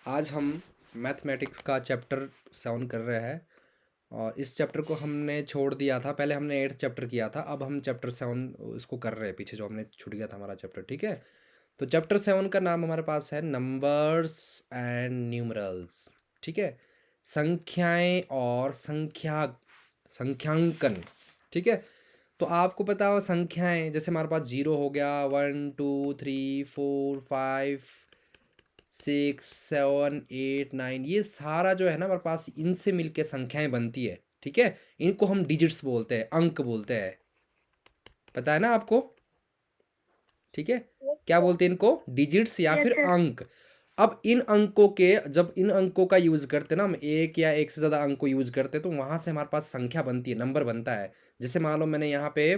आज हम मैथमेटिक्स का चैप्टर 7 कर रहे हैं और इस चैप्टर को हमने छोड़ दिया था। पहले हमने 8th चैप्टर किया था, अब हम चैप्टर 7 इसको कर रहे हैं। पीछे जो हमने छूट गया था हमारा चैप्टर, ठीक है। तो चैप्टर 7 का नाम हमारे पास है नंबर्स एंड न्यूमरल्स, ठीक है। संख्याएं और संख्यांकन, ठीक है। तो आपको पता हो संख्याएं, जैसे हमारे पास 0 हो गया, 1 2 3 4 5 6 7 8 9, ये सारा जो है ना हमारे पास, इनसे मिलके संख्याएं बनती है, ठीक है। इनको हम डिजिट्स बोलते हैं, अंक बोलते हैं, पता है ना आपको, ठीक है। क्या बोलते हैं इनको? डिजिट्स या फिर अंक। अब इन अंकों के, जब इन अंकों का यूज करते हैं ना हम, एक या एक से ज्यादा अंक को यूज करते हैं, तो वहां से हमारे पास संख्या बनती है, नंबर बनता है। जैसे मान लो मैंने यहाँ पे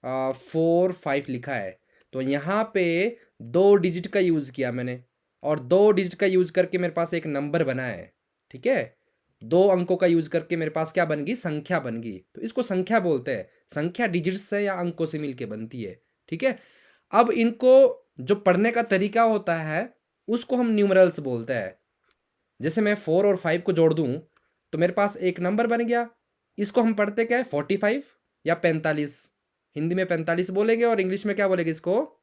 4 5 लिखा है, तो यहाँ पे 2 डिजिट का यूज किया मैंने, और 2 डिजिट का यूज करके मेरे पास एक नंबर बना है, ठीक है। 2 अंकों का यूज करके मेरे पास क्या बन गई? संख्या बन गई। तो इसको संख्या बोलते हैं। संख्या डिजिट से या अंकों से मिलके बनती है, ठीक है। अब इनको जो पढ़ने का तरीका होता है उसको हम न्यूमरल्स बोलते हैं। जैसे मैं 4 और 5 को जोड़ दूं तो मेरे पास एक नंबर बन गया। इसको हम पढ़ते क्या है? 45 या 45। हिंदी में 45 बोलेंगे और इंग्लिश में क्या बोलेंगे इसको?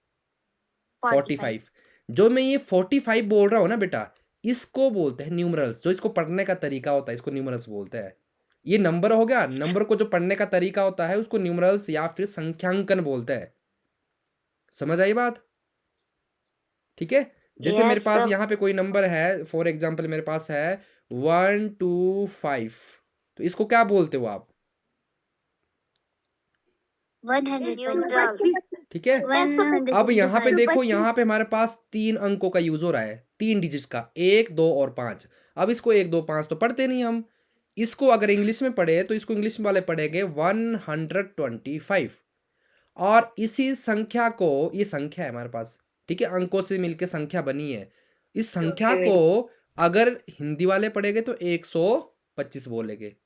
45। जो मैं ये 45 बोल रहा हूं ना बेटा, इसको बोलते हैं न्यूमरल्स। जो इसको पढ़ने का तरीका होता है इसको न्यूमरल्स बोलते हैं। ये नंबर हो गया, नंबर को जो पढ़ने का तरीका होता है उसको न्यूमरल्स या फिर संख्यांकन बोलते हैं। समझ आई बात? ठीक है। जैसे मेरे पास यहाँ पे कोई नंबर है, फॉर एग्जाम्पल मेरे पास है 125, तो इसको क्या बोलते हो आप? 125। ठीक है। अब यहाँ पे देखो, यहाँ पे हमारे पास 3 अंकों का यूज हो रहा है, 3 डिजिट्स का, 1 2 और 5। अब इसको 1 2 5 तो पढ़ते नहीं हम। इसको अगर इंग्लिश में पढ़े तो इसको इंग्लिश वाले पढ़ेंगे 125। और इसी संख्या को, ये संख्या है हमारे पास, ठीक है, अंकों से मिलके संख्या बनी है। इस संख्या को अगर हिंदी वाले पढ़ेंगे तो 125 बोलेंगे,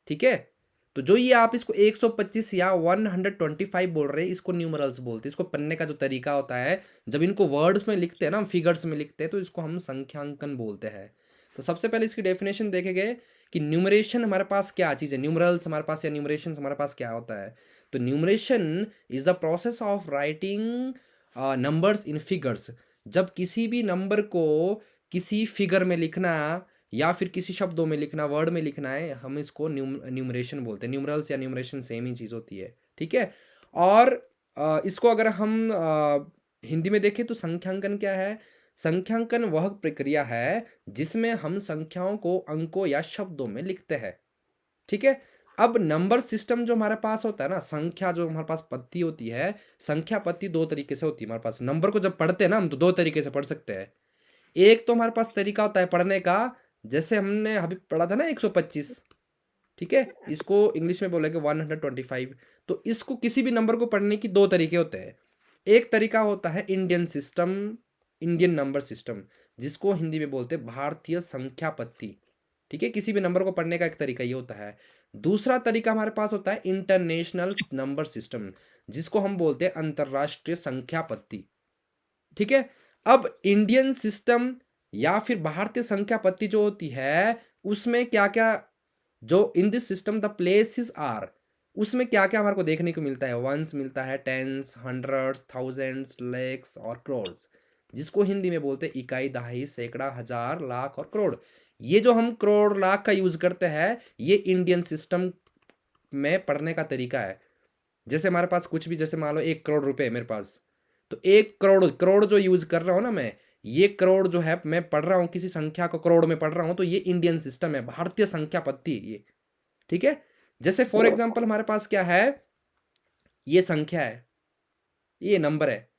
ठीक है। तो जो ये आप इसको 125 या 125 बोल रहे हैं, इसको न्यूमरल्स बोलते हैं। इसको पढ़ने का जो तरीका होता है, जब इनको वर्ड्स में लिखते हैं ना, फिगर्स में लिखते हैं, तो इसको हम संख्यांकन बोलते हैं। तो सबसे पहले इसकी डेफिनेशन देखेंगे कि न्यूमरेशन हमारे पास क्या चीज़ है, न्यूमरल्स हमारे पास या न्यूमरेशन हमारे पास क्या होता है। तो numeration is the process of writing numbers in figures. जब किसी भी नंबर को किसी फिगर में लिखना या फिर किसी शब्दों में लिखना, वर्ड में लिखना है, हम इसको न्यूमरेशन बोलते हैं। न्यूमरल्स या न्यूमरेशन सेम ही चीज़ होती है, ठीक है। और इसको अगर हम हिंदी में देखें तो संख्यांकन क्या है? संख्यांकन वह प्रक्रिया है जिसमें हम संख्याओं को अंकों या शब्दों में लिखते हैं, ठीक है। अब नंबर सिस्टम जो हमारे पास होता है ना, संख्या जो हमारे पास पत्ती होती है, संख्या पत्ती 2 तरीके से होती है हमारे पास। नंबर को जब पढ़ते हैं ना हम, तो 2 तरीके से पढ़ सकते हैं। एक तो हमारे पास तरीका होता है पढ़ने का, जैसे हमने अभी पढ़ा था ना 125, ठीक है, इसको इंग्लिश में बोलेंगे 125। तो इसको किसी भी नंबर को पढ़ने की 2 तरीके होते हैं। एक तरीका होता है Indian system, Indian number system, जिसको हिंदी में बोलते हैं भारतीय संख्या पत्ती, ठीक है। किसी भी नंबर को पढ़ने का एक तरीका ये होता है। दूसरा तरीका हमारे पास होता है इंटरनेशनल नंबर सिस्टम, जिसको हम बोलते हैं अंतरराष्ट्रीय संख्या पत्ती, ठीक है। अब इंडियन सिस्टम या फिर भारतीय संख्या पत्ती जो होती है, उसमें क्या क्या, जो in this system the places are, उसमें क्या क्या हमारे को देखने को मिलता है? वंस मिलता है, टेंस, हंड्रेड्स, थाउजेंड्स, लैक्स और करोड्स, जिसको हिंदी में बोलते हैं इकाई, दहाई, सैकड़ा, हजार, लाख और करोड़। ये जो हम करोड़ लाख का यूज करते हैं, ये इंडियन सिस्टम में पढ़ने का तरीका है। जैसे हमारे पास कुछ भी, जैसे मान लो 1 करोड़ रुपए है मेरे पास, तो 1 करोड़, करोड़ जो यूज कर रहा हूं ना मैं, ये करोड़ जो है मैं पढ़ रहा हूं, किसी संख्या को करोड़ में पढ़ रहा हूं, तो ये इंडियन सिस्टम है, भारतीय संख्या पत्ती है ये, ठीक है। जैसे फॉर एग्जाम्पल हमारे पास क्या है, ये संख्या है, ये नंबर है।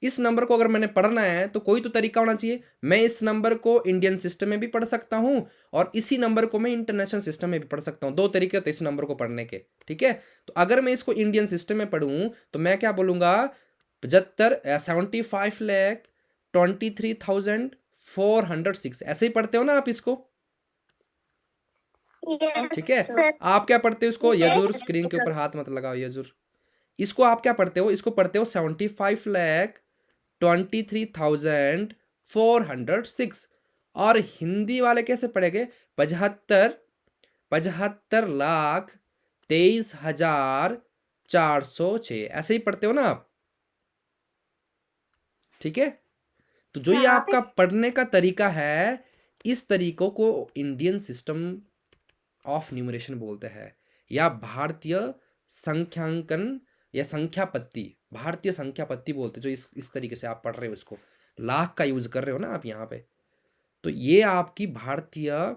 इस नंबर को अगर मैंने पढ़ना है तो कोई तो तरीका होना चाहिए। मैं इस नंबर को इंडियन सिस्टम में भी पढ़ सकता हूं और इसी नंबर को मैं इंटरनेशनल सिस्टम में भी पढ़ सकता हूं। 2 तरीके होते हैं इस नंबर को पढ़ने के, ठीक है। तो अगर मैं इसको इंडियन सिस्टम में पढ़ूं तो मैं क्या बोलूंगा? 75,23,406, ऐसे ही पढ़ते हो ना आप इसको, ठीक है। आप क्या पढ़ते हो इसको? यजुर, स्क्रीन के ऊपर हाथ मत लगाओ, यजुर। इसको आप क्या पढ़ते हो? इसको पढ़ते हो 75,23,406। और हिंदी वाले कैसे पढ़ेंगे? 75,23,406 ऐसे ही पढ़ते हो ना आप, ठीक है। तो जो ये यहाँ आपका पढ़ने का तरीका है, इस तरीकों को इंडियन सिस्टम ऑफ न्यूमरेशन बोलते हैं, या भारतीय संख्यांकन या संख्यापत्ति, भारतीय संख्यापत्ति बोलते हैं। जो इस तरीके से आप पढ़ रहे हो, इसको लाख का यूज कर रहे हो ना आप यहाँ पे, तो ये आपकी भारतीय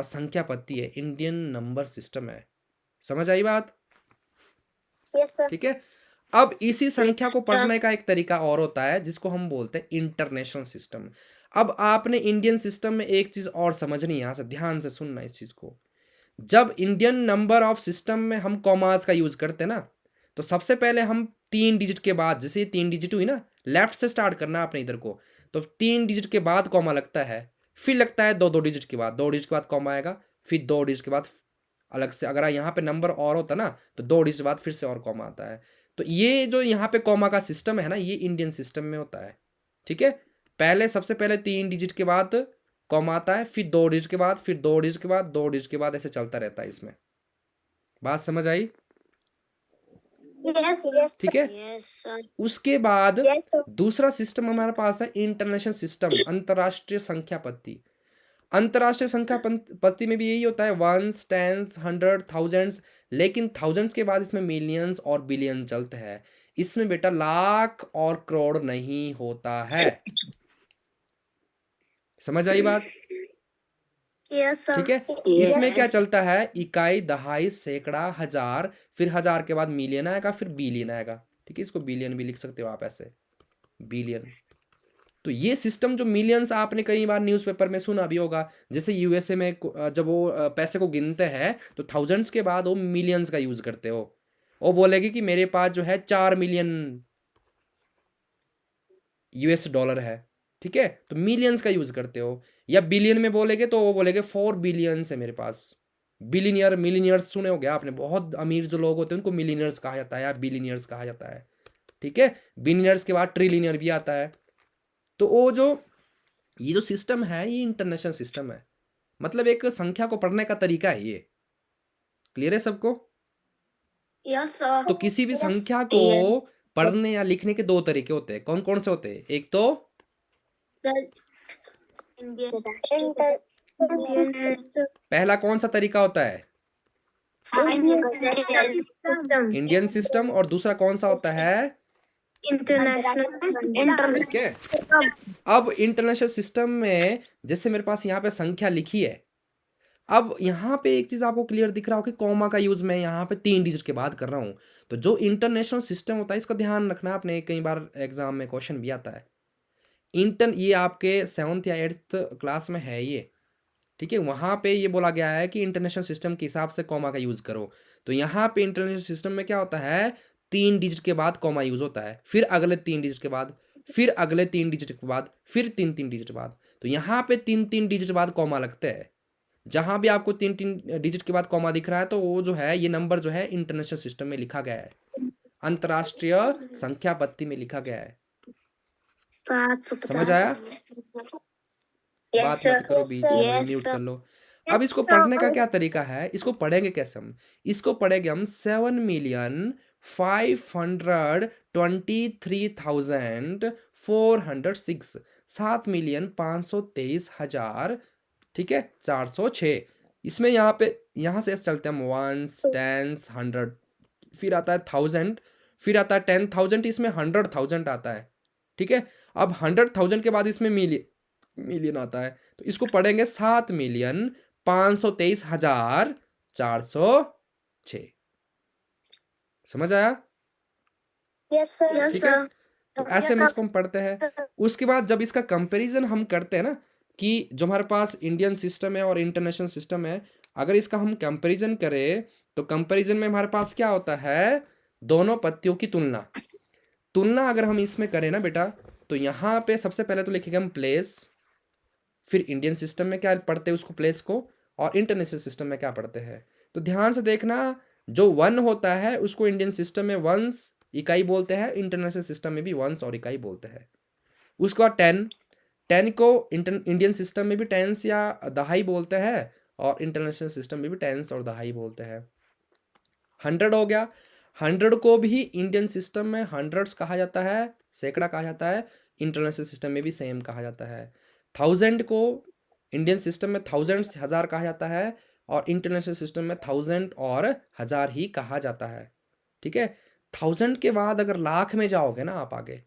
संख्यापत्ति है, इंडियन नंबर सिस्टम है। समझ आई बात? Yes sir. ठीक है। अब इसी संख्या को पढ़ने का एक तरीका और होता है जिसको हम बोलते हैं इंटरनेशनल सिस्टम। अब आपने इंडियन सिस्टम में एक चीज और समझनी है, यहाँ से ध्यान से सुनना इस चीज को। जब इंडियन नंबर ऑफ सिस्टम में हम कॉमास का यूज करते हैं ना, तो सबसे पहले हम 3 डिजिट के बाद, जैसे 3 डिजिट हुई ना, लेफ्ट से स्टार्ट करना आपने इधर को, तो 3 डिजिट के बाद कॉमा लगता है, फिर लगता है 2 डिजिट के बाद, 2 डिजिट के बाद कॉमा आएगा, फिर 2 डिजिट के बाद अलग से, अगर यहाँ पे नंबर और होता ना तो 2 डिजिट बाद फिर से और कॉमा आता है। तो ये जो यहाँ पे कॉमा का सिस्टम है ना, ये इंडियन सिस्टम में होता है, ठीक है। पहले सबसे पहले 3 डिजिट के बाद कॉमा आता है, फिर 2 डिजिट के बाद, फिर 2 डिजिट के बाद, 2 डिजिट के बाद, ऐसे चलता रहता है इसमें। बात समझ आई? यस यस ठीक है। Yes sir. उसके बाद यस सर। दूसरा सिस्टम हमारे पास है इंटरनेशनल सिस्टम, अंतरराष्ट्रीय संख्या पत्ति। अंतरराष्ट्रीय संख्या पत्ति में भी यही होता है, वंस, टेंस, हंड्रेड, थाउजेंड्स, लेकिन थाउजेंड्स के बाद इसमें मिलियंस और बिलियन चलते हैं। इसमें बेटा लाख और करोड़ नहीं होता है। समझ आई बात? Yes sir. ठीक है। इसमें क्या चलता है? इकाई, दहाई, सैकड़ा, हजार, फिर हजार के बाद मिलियन आएगा, फिर बिलियन आएगा, ठीक है। इसको बिलियन भी लिख सकते हो आप ऐसे, बिलियन। तो ये सिस्टम जो मिलियंस, आपने कई बार न्यूज़पेपर में सुना भी होगा, जैसे यूएसए में जब वो पैसे को गिनते हैं तो थाउजेंड्स के बाद वो मिलियंस का यूज करते हो। वो बोलेगी कि मेरे पास जो है 4 मिलियन यूएस डॉलर है, ठीक है, तो मिलियंस का यूज करते हो। या बिलियन में बोलेगे तो वो बोलेगे 4 बिलियंस है मेरे पास। बिलियनियर, मिलियनियर्स सुने हो गया आपने, बहुत अमीर जो लोग होते हैं उनको मिलियनियर्स कहा जाता है या बिलियनियर्स कहा जाता है, ठीक है। बिलियनियर्स के बाद ट्रिलियनियर भी आता है। तो वो जो ये जो सिस्टम है, ये इंटरनेशनल सिस्टम है, मतलब एक संख्या को पढ़ने का तरीका है ये। क्लियर है सबको? Yes sir. तो किसी भी संख्या को पढ़ने या लिखने के 2 तरीके होते हैं। कौन कौन से होते हैं? एक तो पहला कौन सा तरीका होता है? Indian system. और दूसरा कौन सा होता है? इंटरनेशनल। ठीक है। अब इंटरनेशनल सिस्टम में जैसे मेरे पास यहाँ पे संख्या लिखी है, अब यहाँ पे एक चीज आपको क्लियर दिख रहा हो कि कॉमा का यूज मैं यहाँ पे 3 डिजिट के बाद कर रहा हूँ। तो जो इंटरनेशनल सिस्टम होता है, इसका ध्यान रखना आपने, कई बार एग्जाम में क्वेश्चन भी आता है। ये आपके 7th या 8th क्लास में है ये, ठीक है। वहाँ पे ये बोला गया है कि इंटरनेशनल सिस्टम के हिसाब से कॉमा का यूज करो। तो यहाँ पे इंटरनेशनल सिस्टम में क्या होता है? 3 डिजिट के बाद कॉमा यूज होता है, फिर अगले 3 डिजिट के बाद, फिर अगले 3 डिजिट के बाद, फिर 3 डिजिट बाद। तो यहाँ पे 3 डिजिट बाद कॉमा लगते हैं। जहां भी आपको 3 डिजिट के बाद कॉमा दिख रहा है, तो वो जो है, ये नंबर जो है इंटरनेशनल सिस्टम में लिखा गया है, अंतरराष्ट्रीय संख्या पत्ति में लिखा गया है। समझ आया? बात मत करो बीच में, म्यूट कर लो। अब इसको पढ़ने का क्या तरीका है? इसको पढ़ेंगे कैसे हम? इसको पढ़ेंगे हम 7,523,406, 7,523,000, ठीक है, 406। इसमें यहाँ पे, यहाँ से चलते हैं हम, वंस, टेंस, हंड्रेड, फिर आता है थाउजेंड, फिर आता है 10,000, इसमें 100,000 आता है, ठीक है। अब 100,000 के बाद इसमें मिलियन आता है। तो इसको पढ़ेंगे 7,523,406। समझ आया? Yes sir. ठीक है। तो ऐसे में इसको हम पढ़ते हैं। उसके बाद जब इसका कंपैरिजन हम करते हैं ना, कि जो हमारे पास इंडियन सिस्टम है और इंटरनेशनल सिस्टम है, अगर इसका हम कंपैरिजन करें तो कंपैरिजन में हमारे पास क्या होता है? दोनों पत्तियों की तुलना। तुलना अगर हम इसमें करें ना बेटा, तो यहाँ पे सबसे पहले तो लिखेंगे हम प्लेस, फिर इंडियन सिस्टम में क्या पढ़ते हैं उसको, प्लेस को, और इंटरनेशनल सिस्टम में क्या पढ़ते हैं। तो ध्यान से देखना, जो 1 होता है उसको इंडियन सिस्टम में वंस, इकाई बोलते हैं, इंटरनेशनल सिस्टम में भी वंस और इकाई बोलते हैं। उसके बाद 10, 10 को इंडियन सिस्टम में भी टेंस या दहाई बोलते हैं और इंटरनेशनल सिस्टम में भी टेंस और दहाई बोलते हैं। 100 हो गया, 100 को भी इंडियन सिस्टम में हंड्रेड्स कहा जाता है, सैकड़ा कहा जाता है, इंटरनेशनल सिस्टम में भी सेम कहा जाता है। 1000 को इंडियन सिस्टम में थाउजेंड्स हजार कहा जाता है और इंटरनेशनल सिस्टम में 1000 और हजार ही कहा जाता है। ठीक है, 1000 के बाद अगर लाख में जाओगे ना आप आगे,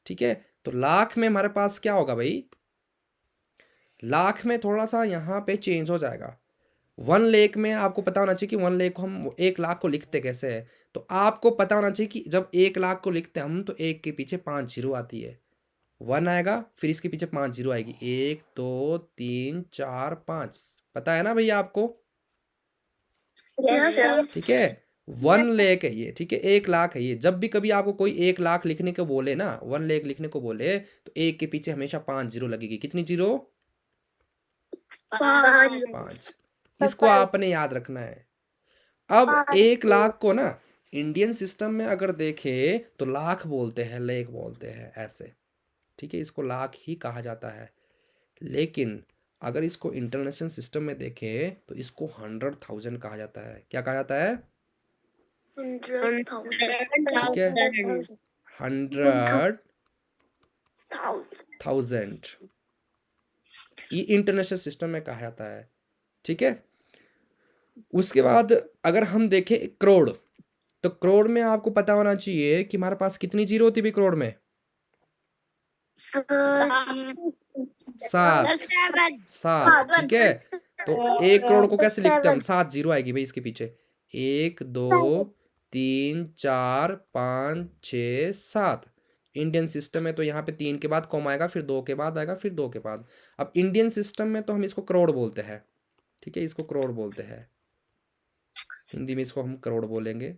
ठीक है, तो लाख में हमारे पास क्या होगा भाई, लाख में थोड़ा सा यहाँ पे चेंज हो जाएगा। 1 लाख में आपको पता होना चाहिए कि 1 लाख को हम 1 लाख को लिखते कैसे है। तो आपको पता होना चाहिए कि जब 1 लाख को लिखते हैं हम तो 1 के पीछे 5 जीरो आती है, 1 आएगा फिर इसके पीछे 5 जीरो आएगी, 1 2 3 4 5, पता है ना भैया आपको? Yes, sir. ठीक है, 1 लाख है ये, ठीक है, 1 लाख है ये। जब भी कभी आपको कोई 1 लाख लिखने को बोले ना, 1 लाख लिखने को बोले तो 1 के पीछे हमेशा 5 जीरो लगेगी। कितनी जीरो? 5। इसको आपने याद रखना है। अब 1 लाख को ना इंडियन सिस्टम में अगर देखे तो लाख बोलते हैं, लेख बोलते हैं ऐसे, ठीक है, इसको लाख ही कहा जाता है। लेकिन अगर इसको इंटरनेशनल सिस्टम में देखे तो इसको 100,000 कहा जाता है। क्या कहा जाता है? ठीक है, 100,000 ये इंटरनेशनल सिस्टम में कहा जाता है। ठीक है, उसके बाद अगर हम देखें करोड़, तो करोड़ में आपको पता होना चाहिए कि हमारे पास कितनी जीरो होती है करोड़ में? 7। ठीक है, तो 1 करोड़ को कैसे लिखते हैं हम? 7 जीरो आएगी भाई इसके पीछे, 1 2 3 4 5 6 7। इंडियन सिस्टम में तो यहाँ पे 3 के बाद कॉमा आएगा, फिर 2 के बाद आएगा, फिर 2 के बाद। अब इंडियन सिस्टम में तो हम इसको करोड़ बोलते हैं, ठीक है, इसको करोड़ बोलते हैं, हिंदी में इसको हम करोड़ बोलेंगे।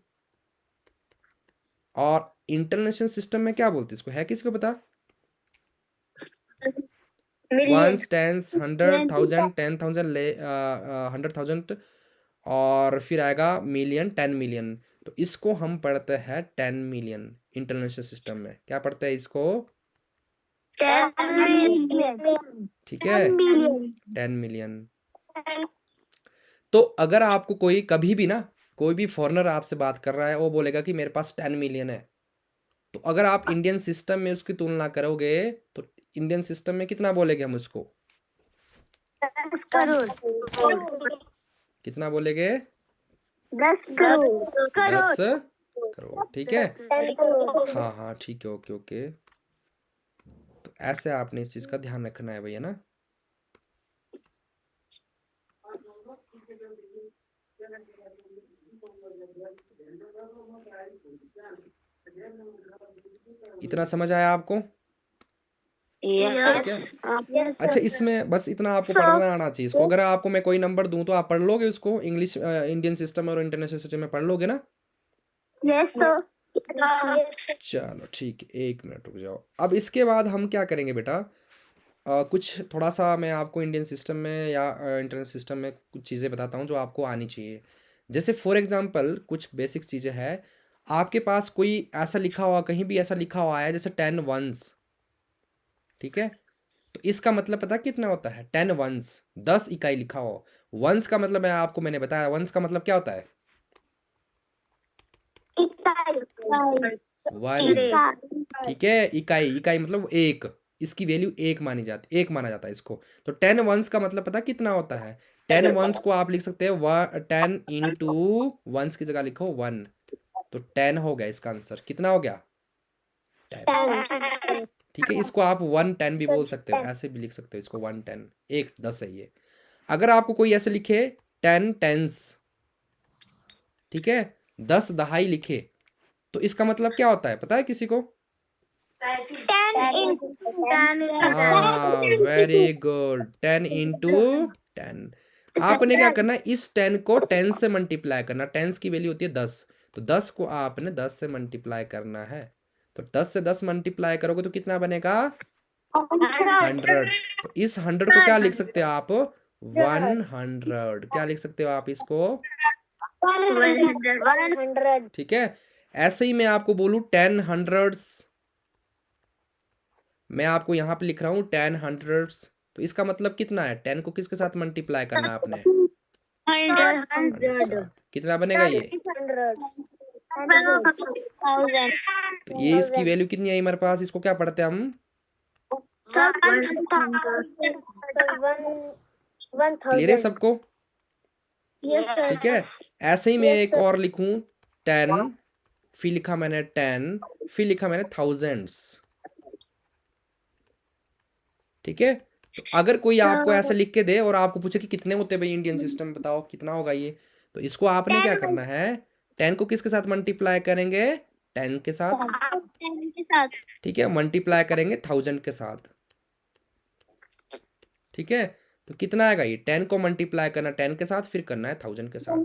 और इंटरनेशनल सिस्टम में क्या बोलते हैं इसको, है किसको पता? वंस, टेंस, 100,000, 10,000, 100,000 और फिर आएगा मिलियन, 10 मिलियन। तो इसको हम पढ़ते हैं 10 मिलियन इंटरनेशनल सिस्टम में। क्या पढ़ते हैं इसको? 10 million. ठीक है, 10 मिलियन। तो अगर आपको कोई कभी भी ना, कोई भी फॉरेनर आपसे बात कर रहा है, वो बोलेगा कि मेरे पास 10 मिलियन है, तो अगर आप इंडियन सिस्टम में उसकी तुलना करोगे तो इंडियन सिस्टम में कितना बोलेंगे हम उसको? 10 करोड़. कितना बोलेंगे? 10 करोड़. 10 करोड़। ठीक है, 10 करोड़. हाँ हाँ ठीक है, ओके ओके। तो ऐसे आपने इस चीज का ध्यान रखना है भैया ना। इतना समझ आया आपको? Yes. Yes, अच्छा, sir. इसमें बस इतना आपको पढ़ना आना चाहिए इसको। अगर आपको मैं कोई नंबर दूं तो आप पढ़ लोगे उसको, इंग्लिश इंडियन सिस्टम और इंटरनेशनल सिस्टम में पढ़ लोगे ना? Yes, sir. चलो ठीक है, 1 मिनट रुक जाओ। अब इसके बाद हम क्या करेंगे बेटा, कुछ थोड़ा सा मैं आपको इंडियन सिस्टम में या इंटरनेशनल सिस्टम में कुछ चीज़ें बताता हूँ जो आपको आनी चाहिए। जैसे फॉर एग्जांपल कुछ बेसिक चीज़ें हैं, आपके पास कोई ऐसा लिखा हुआ, कहीं भी ऐसा लिखा हुआ है जैसे 10 वंस, ठीक है, तो इसका मतलब पता कितना होता है? 10 वंस, 10 इकाई लिखा हो। वंस का मतलब है आपको मैंने बताया, वंस का मतलब क्या होता है? वन, ठीक है, इकाई, इकाई मतलब एक, इसकी वैल्यू एक मानी जाती, एक माना जाता है इसको। तो 10 वंस का मतलब पता कितना होता है? 10 वंस को आप लिख सकते हैं 10 इंटू वंस की जगह लिखो 1, तो 10 हो गया इसका आंसर। कितना हो गया? 10। ठीक है, इसको आप 110 भी बोल सकते हो, ऐसे भी लिख सकते हो इसको 110, एक 10 है ये। अगर आपको कोई ऐसे लिखे 10 टेंस, ठीक है, 10 दहाई लिखे, तो इसका मतलब क्या होता है पता है किसी को? 10 हाँ, वेरी गुड, 10 इंटू 10। आपने क्या करना है, इस 10 को 10 से मल्टीप्लाई करना। 10 की वैल्यू होती है 10, तो 10 को आपने 10 से मल्टीप्लाई करना है। तो 10 से 10 मल्टीप्लाई करोगे तो कितना बनेगा? 100। तो इस 100 को क्या लिख सकते हो आप? 100। क्या लिख सकते हो आप इसको? 100. ठीक है, ऐसे ही मैं आपको बोलूं 10 हंड्रेड्स, मैं आपको यहाँ पे लिख रहा हूँ 10 हंड्रेड्स, तो इसका मतलब कितना है? 10 को किसके साथ मल्टीप्लाई करना है आपने? 100 के साथ। कितना बनेगा ये? 100 तो ये इसकी वैल्यू कितनी आई हमारे पास? इसको क्या पढ़ते हैं हम? क्लियर है सबको? ठीक है। ऐसे ही मैं एक और लिखूं 10, फिर लिखा मैंने 10, फिर लिखा मैंने थाउजेंड्स। ठीक है। तो अगर कोई आपको ऐसा लिख के दे और आपको पूछे कि कितने होते हैं भाई इंडियन सिस्टम, बताओ कितना होगा ये, तो इसको आपने क्या करना है? 10 को किसके साथ मल्टीप्लाई करेंगे? 10 के साथ। ठीक है, मल्टीप्लाई करेंगे 1000 के साथ। ठीक है, तो कितना आएगा ये? 10 को मल्टीप्लाई करना 10 के साथ, फिर करना है 1000 के साथ।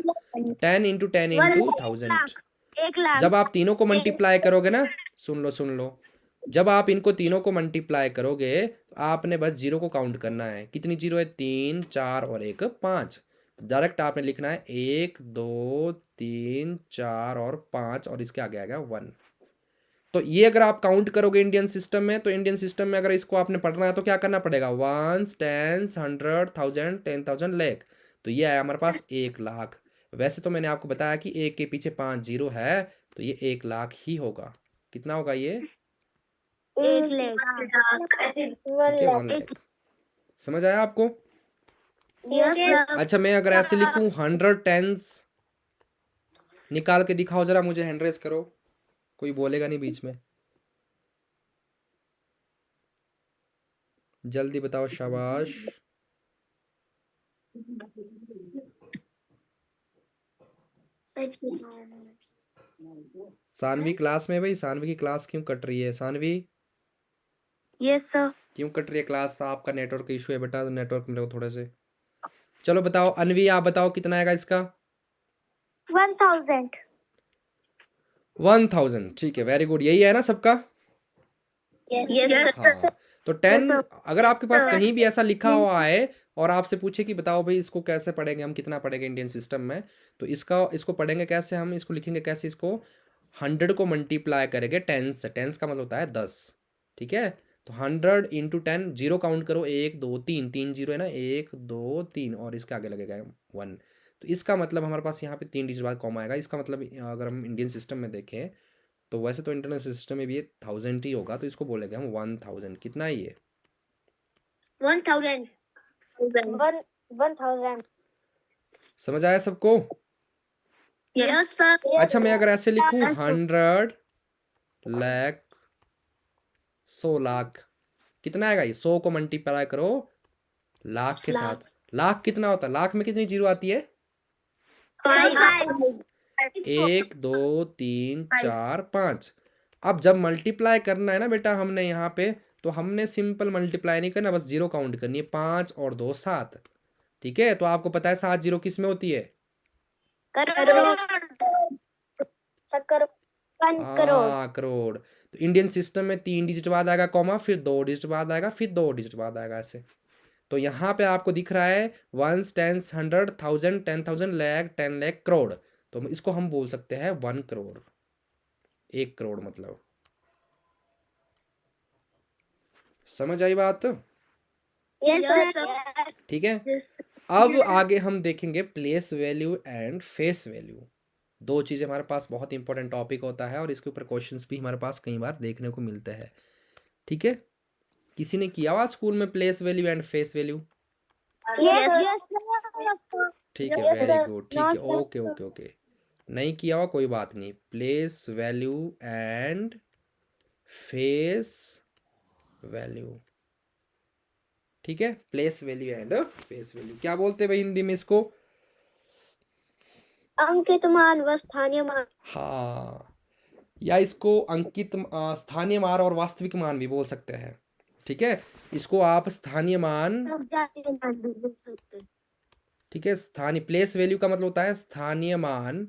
10 इंटू 10 इंटू 1000। 1,00,000। जब आप तीनों को मल्टीप्लाई करोगे ना, सुन लो, जब आप इनको तीनों को मल्टीप्लाई करोगे तो आपने बस जीरो को काउंट करना है। कितनी जीरो है? 3, 4 और 1 5। तो डायरेक्ट आपने लिखना है 1 2 3 4 और 5 और इसके आगे आएगा 1। तो ये अगर आप काउंट करोगे इंडियन सिस्टम में, तो इंडियन सिस्टम में अगर इसको आपने पढ़ना है तो क्या करना पड़ेगा? 1s 10s 100 1000 10,000 lakh. तो ये आया हमारे पास 1,00,000। वैसे तो मैंने आपको बताया कि एक के पीछे 5 जीरो है, तो ये 1,00,000 ही होगा। कितना होगा ये? 1,00,000। ठीक है, 1,00,000। समझ आया आपको? अच्छा, मैं अगर ऐसे लिखूं 100 टेंस, निकाल के दिखाओ जरा मुझे, हैंड रेस करो, कोई बोलेगा नहीं बीच में, जल्दी बताओ, शाबाश। सानवी क्लास में? भाई सानवी की क्लास क्यों कट रही है? Saanvi yes sir. क्यों कट रही है क्लास? आपका नेटवर्क इशू है बेटा, नेटवर्क में रहो थोड़े से। चलो बताओ, अनवी आप बताओ कितना आएगा इसका? 1,000। 1000। ठीक है, वेरी गुड, यही है ना सबका? यस हाँ। तो 10 अगर आपके पास कहीं भी ऐसा लिखा हुआ है और आपसे पूछे कि बताओ भाई इसको कैसे पढ़ेंगे हम, कितना पढ़ेंगे इंडियन सिस्टम में, तो इसको पढ़ेंगे कैसे हम? इसको लिखेंगे कैसे? इसको 100 को मल्टीप्लाई करेंगे 10 से। 10 का मतलब होता है 10। ठीक है, तो 100 इंटू 10, जीरो काउंट करो, 1 2 3, 3 जीरो है ना, 1 2 3 और इसके आगे लगेगा 1। तो इसका मतलब हमारे पास यहाँ पे 3 डिजिट बाद कॉमा आएगा। इसका मतलब अगर हम इंडियन सिस्टम में देखें तो वैसे तो इंटरनेशनल सिस्टम में भी ये 1000 ही होगा, तो इसको बोलेंगे हम 1000। कितना है ये? 1,000। 1,000। समझ आया सबको? Yes sir. अच्छा, मैं अगर ऐसे लिखूं 100 लाख 100 लाख, कितना आएगा ये? 100 को मल्टीप्लाई करो लाख के साथ। लाख कितना होता है? लाख में कितनी जीरो आती है? 1 2 3 4 5। अब जब मल्टीप्लाई करना है ना बेटा हमने यहाँ पे, तो हमने सिंपल मल्टीप्लाई नहीं करना, बस जीरो काउंट करनी है। 5 और 2 7। ठीक है, तो आपको पता है 7 जीरो किस में होती है? करोड़। तो इंडियन सिस्टम में 3 डिजिट बाद आएगा कॉमा, फिर 2 डिजिट बाद आएगा, फिर 2 डिजिट बाद आएगा, ऐसे। तो यहाँ पे आपको दिख रहा है 1s 10s 100 1000 10,000 लाख 10 लाख करोड़। तो इसको हम बोल सकते हैं 1 करोड़। 1 करोड़ मतलब। समझ आई बात? Yes sir. ठीक है, अब आगे हम देखेंगे place value and face value. दो चीज़ें हमारे पास बहुत इंपॉर्टेंट टॉपिक होता है और इसके ऊपर क्वेश्चंस भी हमारे पास कई बार देखने को मिलते हैं। ठीक है, किसी ने किया हुआ स्कूल में place value and face value? Yes ठीक है, वेरी गुड। ठीक है, ओके ओके ओके। नहीं किया हुआ कोई बात नहीं। Place value and face value. ठीक है, place value and face value क्या बोलते हैं भाई हिंदी में इसको? अंकित मान व स्थानीय मान। हाँ, या इसको अंकित स्थानीय मान और वास्तविक मान भी बोल सकते हैं। ठीक है, इसको आप स्थानीय मान, ठीक है, स्थानीय प्लेस वैल्यू का मतलब होता है स्थानीय मान,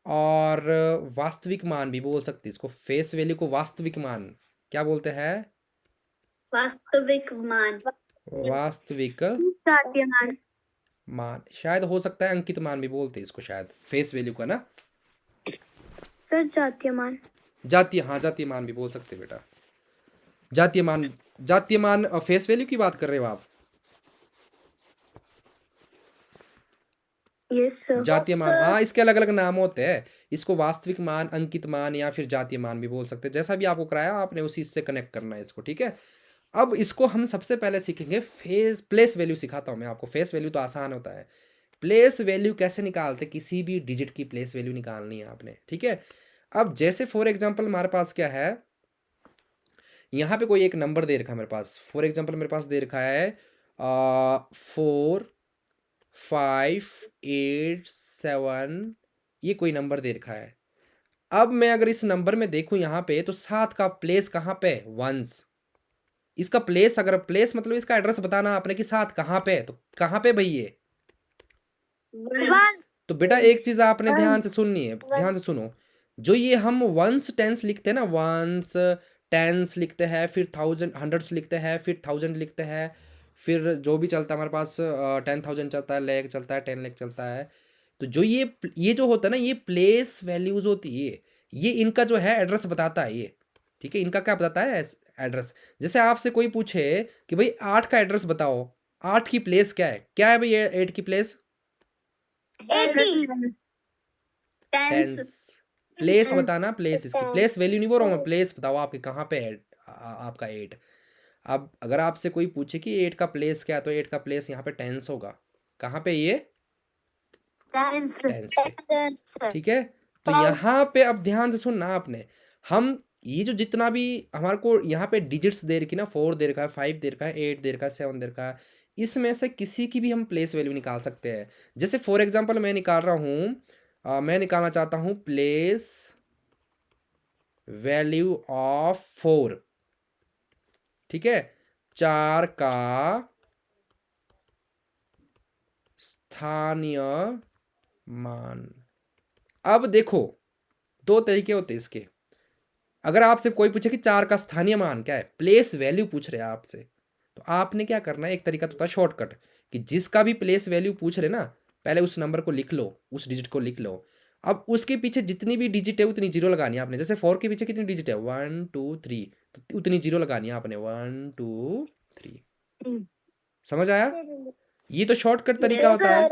और वास्तविक मान भी बोल सकते हैं इसको। फेस वैल्यू को वास्तविक मान क्या बोलते हैं? वास्तविक मान। वास्तविक मान। मान। शायद हो सकता है अंकित मान भी बोलते हैं इसको, शायद फेस वैल्यू का ना। सर जातीय मान। जातीय, हाँ जातीय मान भी बोल सकते हैं बेटा। जातीय मान फेस वैल्यू की बात कर रहे हो आप? Yes, sir. जातीय मान, हाँ इसके अलग अलग नाम होते हैं। इसको वास्तविक मान, अंकित मान या फिर जातीय मान भी बोल सकते हैं। जैसा भी आपको कराया आपने उसी से कनेक्ट करना है इसको, ठीक है। अब इसको हम सबसे पहले सीखेंगे प्लेस वैल्यू सिखाता हूँ मैं आपको। फेस वैल्यू तो आसान होता है, प्लेस वैल्यू कैसे निकालते, किसी भी डिजिट की प्लेस वैल्यू निकालनी है आपने, ठीक है। अब जैसे फॉर एग्जांपल हमारे पास क्या है, यहाँ पे कोई एक नंबर दे रखा है मेरे पास। फॉर एग्जांपल मेरे पास दे रखा है 4 5 8 7, ये कोई नंबर दे रखा है। अब मैं अगर इस नंबर में देखूं यहाँ पे, तो 7 का प्लेस कहाँ पे, वंस। इसका प्लेस, अगर प्लेस मतलब इसका एड्रेस बताना आपने कि 7 कहाँ पे है, तो कहाँ पे भाई ये। तो बेटा एक चीज आपने ध्यान से सुननी है, ध्यान से सुनो। जो ये हम वंस टेंस लिखते हैं ना, वंस टेंस लिखते हैं, फिर थाउजेंड हंड्रेड्स लिखते हैं, फिर थाउजेंड लिखते हैं, फिर जो भी चलता है हमारे पास 10,000 चलता है, लाख चलता है, 10 लाख चलता है। तो जो ये जो होता है ना, ये प्लेस वैल्यूज होती है। ये इनका जो है एड्रेस बताता है ये, ठीक है। इनका क्या बताता है, एड्रेस। जैसे आपसे कोई पूछे कि भाई 8 का एड्रेस बताओ, 8 की प्लेस क्या है भाई 8 की प्लेस, टेंस। प्लेस बताना, प्लेस, इसकी प्लेस वैल्यू नहीं बोल रहा हूँ मैं, प्लेस बताओ आपके कहाँ पे है आपका 8। अब अगर आपसे कोई पूछे कि 8 का प्लेस क्या है, तो 8 का प्लेस यहाँ पे टेंस होगा। कहाँ पे ये, टेंस पे, ठीक है। तो यहाँ पे अब ध्यान से सुनना आपने, हम ये जो जितना भी हमारे को यहाँ पे डिजिट्स दे रखी ना, 4 दे रखा है, 5 दे रखा है, 8 दे रखा है, 7 दे रखा है, इसमें से किसी की भी हम प्लेस वैल्यू निकाल सकते हैं। जैसे फॉर एग्जांपल मैं निकाल रहा हूँ, मैं निकालना चाहता हूँ प्लेस वैल्यू ऑफ 4, ठीक है। 4 का स्थानीय मान। अब देखो दो तरीके होते हैं इसके। अगर आपसे कोई पूछे कि 4 का स्थानीय मान क्या है, प्लेस वैल्यू पूछ रहे हैं आपसे, तो आपने क्या करना है, एक तरीका तो होता है शॉर्टकट, कि जिसका भी प्लेस वैल्यू पूछ रहे ना, पहले उस नंबर को लिख लो, उस डिजिट को लिख लो। अब उसके पीछे जितनी भी डिजिट है उतनी जीरो लगानी है आपने। जैसे 4 के पीछे कितनी डिजिट है, 1 2 3, तो उतनी जीरो लगानी है आपने, 1 2 3। समझ आया? ये तो शॉर्टकट तरीका होता है।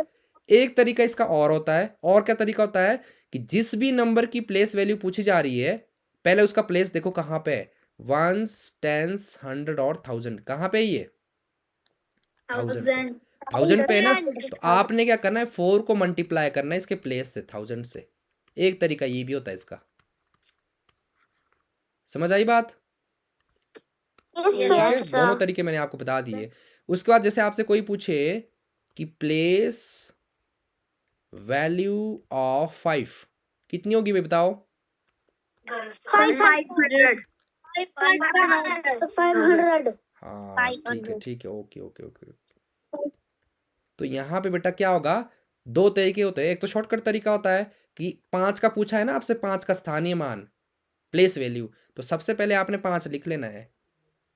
एक तरीका इसका और होता है, और क्या तरीका होता है, कि जिस भी नंबर की प्लेस वैल्यू पूछी जा रही है, पहले उसका प्लेस देखो कहाँ पे है, वंस, टेंस, 100 और 1000, कहाँ पे है ये, 1000 पे है ना। तो आपने क्या करना है, 4 को मल्टीप्लाई करना है इसके प्लेस से, 1000 से। एक तरीका ये भी होता है इसका। समझ आई बात? ठीक है, दोनों तरीके मैंने आपको बता दिए। उसके बाद जैसे आपसे कोई पूछे कि प्लेस वैल्यू ऑफ 5 कितनी होगी भाई बताओ, 500. हाँ ठीक है, ओके ओके ओके। तो यहाँ पे बेटा क्या होगा, दो तरीके होते हैं। एक तो शॉर्टकट तरीका होता है कि 5 का पूछा है ना आपसे, 5 का स्थानीय मान, प्लेस वैल्यू, तो सबसे पहले आपने 5 लिख लेना है।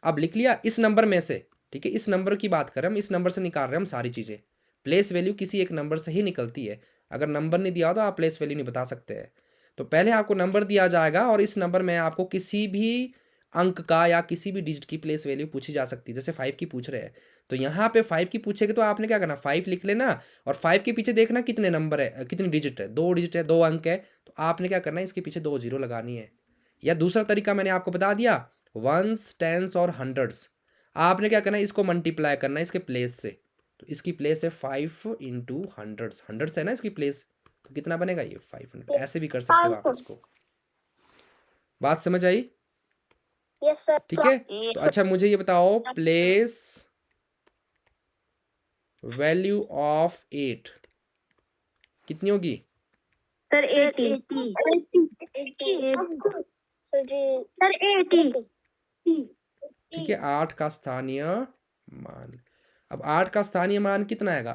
अब लिख लिया इस नंबर में से, ठीक है, इस नंबर की बात करें हम, इस नंबर से निकाल रहे हैं हम सारी चीज़ें। प्लेस वैल्यू किसी एक नंबर से ही निकलती है। अगर नंबर नहीं दिया हो तो आप प्लेस वैल्यू नहीं बता सकते हैं। तो पहले आपको नंबर दिया जाएगा और इस नंबर में आपको किसी भी अंक का या किसी भी डिजिट की प्लेस वैल्यू पूछी जा सकती है। जैसे 5 की पूछ रहे हैं, तो यहाँ पे 5 की पूछेगा तो आपने क्या करना, 5 लिख लेना, और 5 के पीछे देखना कितने नंबर है, कितनी डिजिट है, 2 डिजिट है, 2 अंक है, तो आपने क्या करना है, इसके पीछे 2 जीरो लगानी है। या दूसरा तरीका मैंने आपको बता दिया, वंस, टेंस और हंड्रेड्स, आपने क्या करना है, इसको मल्टीप्लाई करना है इसके प्लेस से। तो इसकी प्लेस है 5 इंटू हंड्रेड्स, हंड्रेड्स है ना इसकी प्लेस, तो कितना बनेगा ये 500। ऐसे भी कर सकते हो आप इसको। बात समझ आई? Yes, sir. ठीक है। तो अच्छा मुझे ये बताओ, प्लेस वैल्यू ऑफ 8 कितनी होगी, Sir, 80. Sir, 80. ठीक है। 8 का स्थानीय मान। अब 8 का स्थानीय मान कितना आएगा,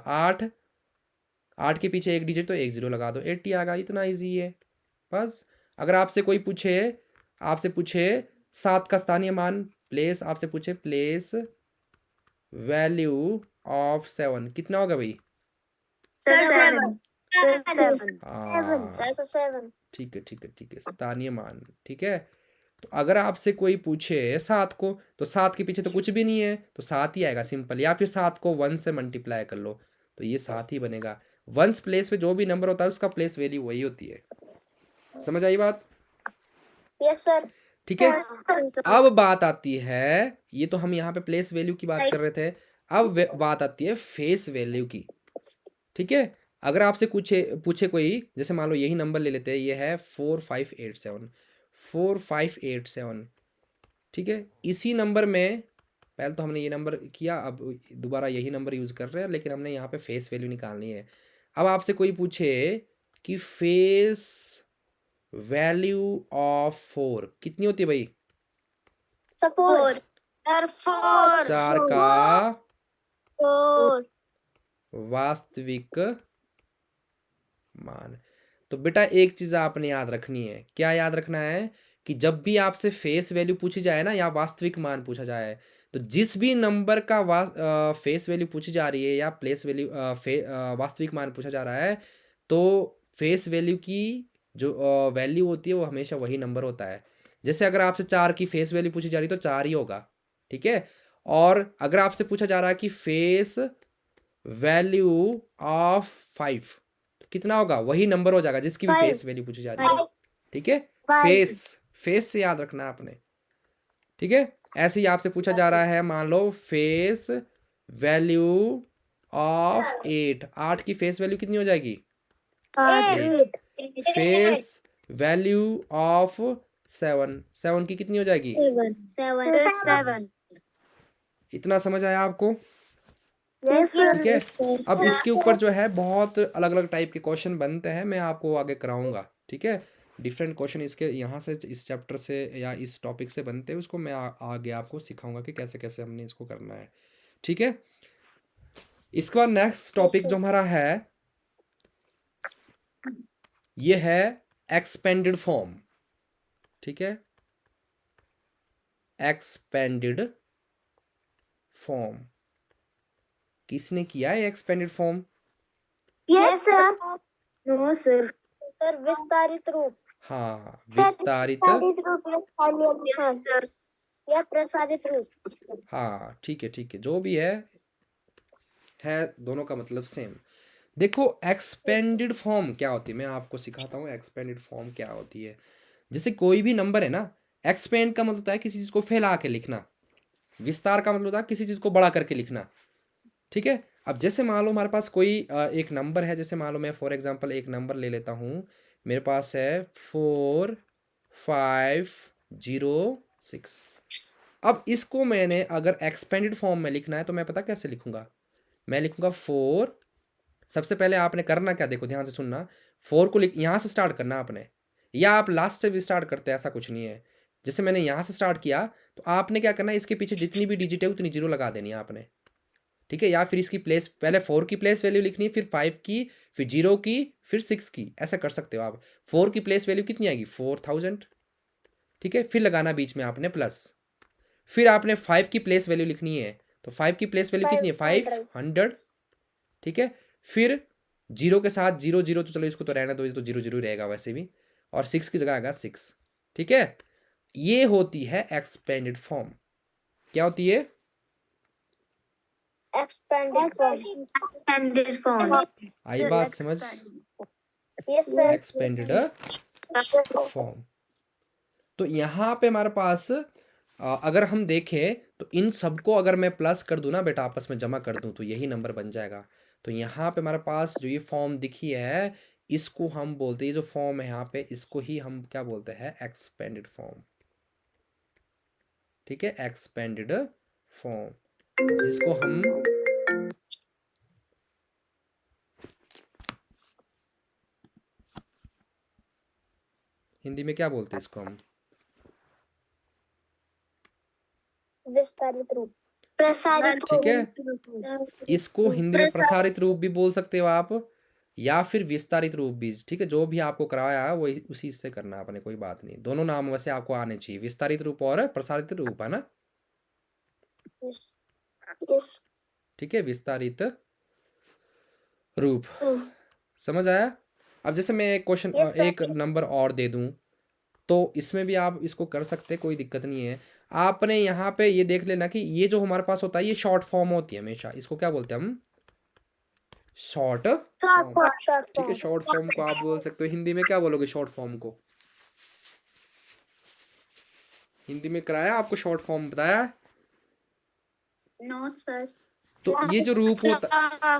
8 के पीछे एक डिजिट तो एक जीरो लगा दो, 80 आएगा। इतना इजी है बस। अगर आपसे कोई पूछे 7 का स्थानीय मान, प्लेस, आपसे पूछे प्लेस वैल्यू ऑफ 7 कितना होगा भाई, Sir, 7. हाँ ठीक है, स्थानीय मान, ठीक है। तो अगर आपसे कोई पूछे 7 को, तो 7 के पीछे तो कुछ भी नहीं है, तो 7 ही आएगा सिंपल। या फिर 7 को 1 से मल्टीप्लाई कर लो, तो ये 7 ही बनेगा। वंस प्लेस पे जो भी नंबर होता है उसका प्लेस वैल्यू वही होती है। समझ आई बात? Yes sir. ठीक है। अब बात आती है, ये तो हम यहाँ पे प्लेस वैल्यू की बात कर रहे थे, अब बात आती है फेस वैल्यू की। ठीक है। अगर आपसे पूछे कोई, जैसे मान लो यही नंबर ले लेते हैं, ये है 4587। ठीक है। इसी नंबर में पहले तो हमने ये नंबर किया, अब दोबारा यही नंबर यूज़ कर रहे हैं, लेकिन हमने यहाँ पे फेस वैल्यू निकालनी है। अब आपसे कोई पूछे कि फेस वैल्यू ऑफ 4 कितनी होती है भाई? सर 4 सर 4 4 का 4 वास्तविक मान। तो बेटा एक चीज आपने याद रखनी है। क्या याद रखना है? कि जब भी आपसे फेस वैल्यू पूछी जाए ना, या वास्तविक मान पूछा जाए, तो जिस भी नंबर का फेस वैल्यू पूछी जा रही है या प्लेस वैल्यू वास्तविक मान पूछा जा रहा है, तो फेस वैल्यू की जो वैल्यू होती है वो हमेशा वही नंबर होता है। जैसे अगर आपसे 4 की फेस वैल्यू पूछी जा रही है तो 4 ही होगा। ठीक है। और अगर आपसे पूछा जा रहा है कि फेस वैल्यू ऑफ 5, कितना होगा? वही नंबर हो जाएगा जिसकी भी फेस वैल्यू पूछी जा रही है। ठीक है। फेस फेस से याद रखना है आपने। ठीक है। ऐसे ही आपसे पूछा जा रहा है, मान लो फेस वैल्यू ऑफ 8, 8 की फेस वैल्यू कितनी हो जाएगी? 8। फेस वैल्यू ऑफ 7, 7 की कितनी हो जाएगी? 7 इतना समझ आया आपको? यस ठीक है। सर। अब इसके ऊपर जो है बहुत अलग अलग टाइप के क्वेश्चन बनते हैं, मैं आपको आगे कराऊंगा। ठीक है। डिफरेंट क्वेश्चन इसके यहाँ से, इस चैप्टर से या इस टॉपिक से बनते हैं, उसको मैं आगे आपको सिखाऊंगा कि कैसे कैसे हमने इसको करना है। ठीक है। इसके बाद नेक्स्ट टॉपिक जो हमारा है, ये है एक्सपेंडेड फॉर्म। ठीक है। एक्सपेंडेड फॉर्म किसने किया है expanded form? Yes sir. No sir. Sir विस्तारित रूप। हाँ, विस्तारित रूप यस सर, या प्रसारित रूप। हाँ ठीक है, ठीक है, जो भी है दोनों का मतलब सेम। देखो एक्सपेंडेड फॉर्म क्या होती है, मैं आपको सिखाता हूँ एक्सपेंडेड फॉर्म क्या होती है। जैसे कोई भी नंबर है ना, एक्सपेंड का मतलब होता है किसी चीज़ को फैला के लिखना, विस्तार का मतलब होता है किसी चीज़ को बड़ा करके लिखना। ठीक है। अब जैसे मान लो हमारे पास कोई एक नंबर है, जैसे मान लो मैं फॉर एग्जांपल एक नंबर ले लेता हूँ, मेरे पास है 4506। अब इसको मैंने अगर एक्सपेंडेड फॉर्म में लिखना है तो मैं पता कैसे लिखूंगा? मैं लिखूंगा 4। सबसे पहले आपने करना क्या, देखो ध्यान से सुनना। 4 को यहाँ से स्टार्ट करना आपने, या आप लास्ट से भी स्टार्ट करते हैं, ऐसा कुछ नहीं है। जैसे मैंने यहाँ से स्टार्ट किया, तो आपने क्या करना है, इसके पीछे जितनी भी डिजिट है उतनी जीरो लगा देनी है आपने। ठीक है। या फिर इसकी प्लेस, पहले 4 की प्लेस वैल्यू लिखनी है, फिर 5 की, फिर 0 की, फिर 6 की, ऐसा कर सकते हो आप। 4 की प्लेस वैल्यू कितनी आएगी? 4000। ठीक है। फिर लगाना बीच में आपने प्लस। फिर आपने 5 की प्लेस वैल्यू लिखनी है, तो 5 की प्लेस वैल्यू कितनी है? 500। ठीक है। फिर 0 के साथ 0 0, तो चलो इसको तो रहना दो, ये तो 0 0 रहेगा वैसे भी, और 6 की जगह आएगा 6। ठीक है। ये होती है एक्सपेंडेड फॉर्म। क्या होती है? Expanded form. आई बात समझ? Yes sir. Expanded form. तो यहाँ पे हमारे पास अगर हम देखें तो इन सबको अगर मैं प्लस कर दूं ना बेटा, आपस में जमा कर दूं, तो यही नंबर बन जाएगा। तो यहाँ पे हमारे पास जो ये फॉर्म दिखी है, इसको हम बोलते हैं, ये जो फॉर्म है यहाँ पे, इसको ही हम क्या बोलते हैं? Expanded form. ठीक है। एक्सपेंडेड फॉर्म, जिसको हम हिंदी में क्या बोलते हैं? इसको हम विस्तारित रूप, प्रसारित। ठीक है। इसको हिंदी में प्रसारित रूप भी बोल सकते हो आप, या फिर विस्तारित रूप भी। ठीक है। जो भी आपको कराया है वही उसी से करना है आपने, कोई बात नहीं। दोनों नाम वैसे आपको आने चाहिए, विस्तारित रूप और प्रसारित रूप, है ना? ठीक है। विस्तारित रूप। समझ आया? अब जैसे मैं एक क्वेश्चन, एक नंबर और दे दूं, तो इसमें भी आप इसको कर सकते हैं, कोई दिक्कत नहीं है। आपने यहाँ पे ये देख लेना कि ये जो हमारे पास होता है ये शॉर्ट फॉर्म होती है हमेशा, इसको क्या बोलते हैं हम, शॉर्ट फॉर्म। ठीक है, शॉर्ट फॉर्म को आप बोल सकते हो, हिंदी में क्या बोलोगे शॉर्ट फॉर्म को, हिंदी में कराया आपको शॉर्ट फॉर्म बताया? No sir. तो ये जो रूप होता,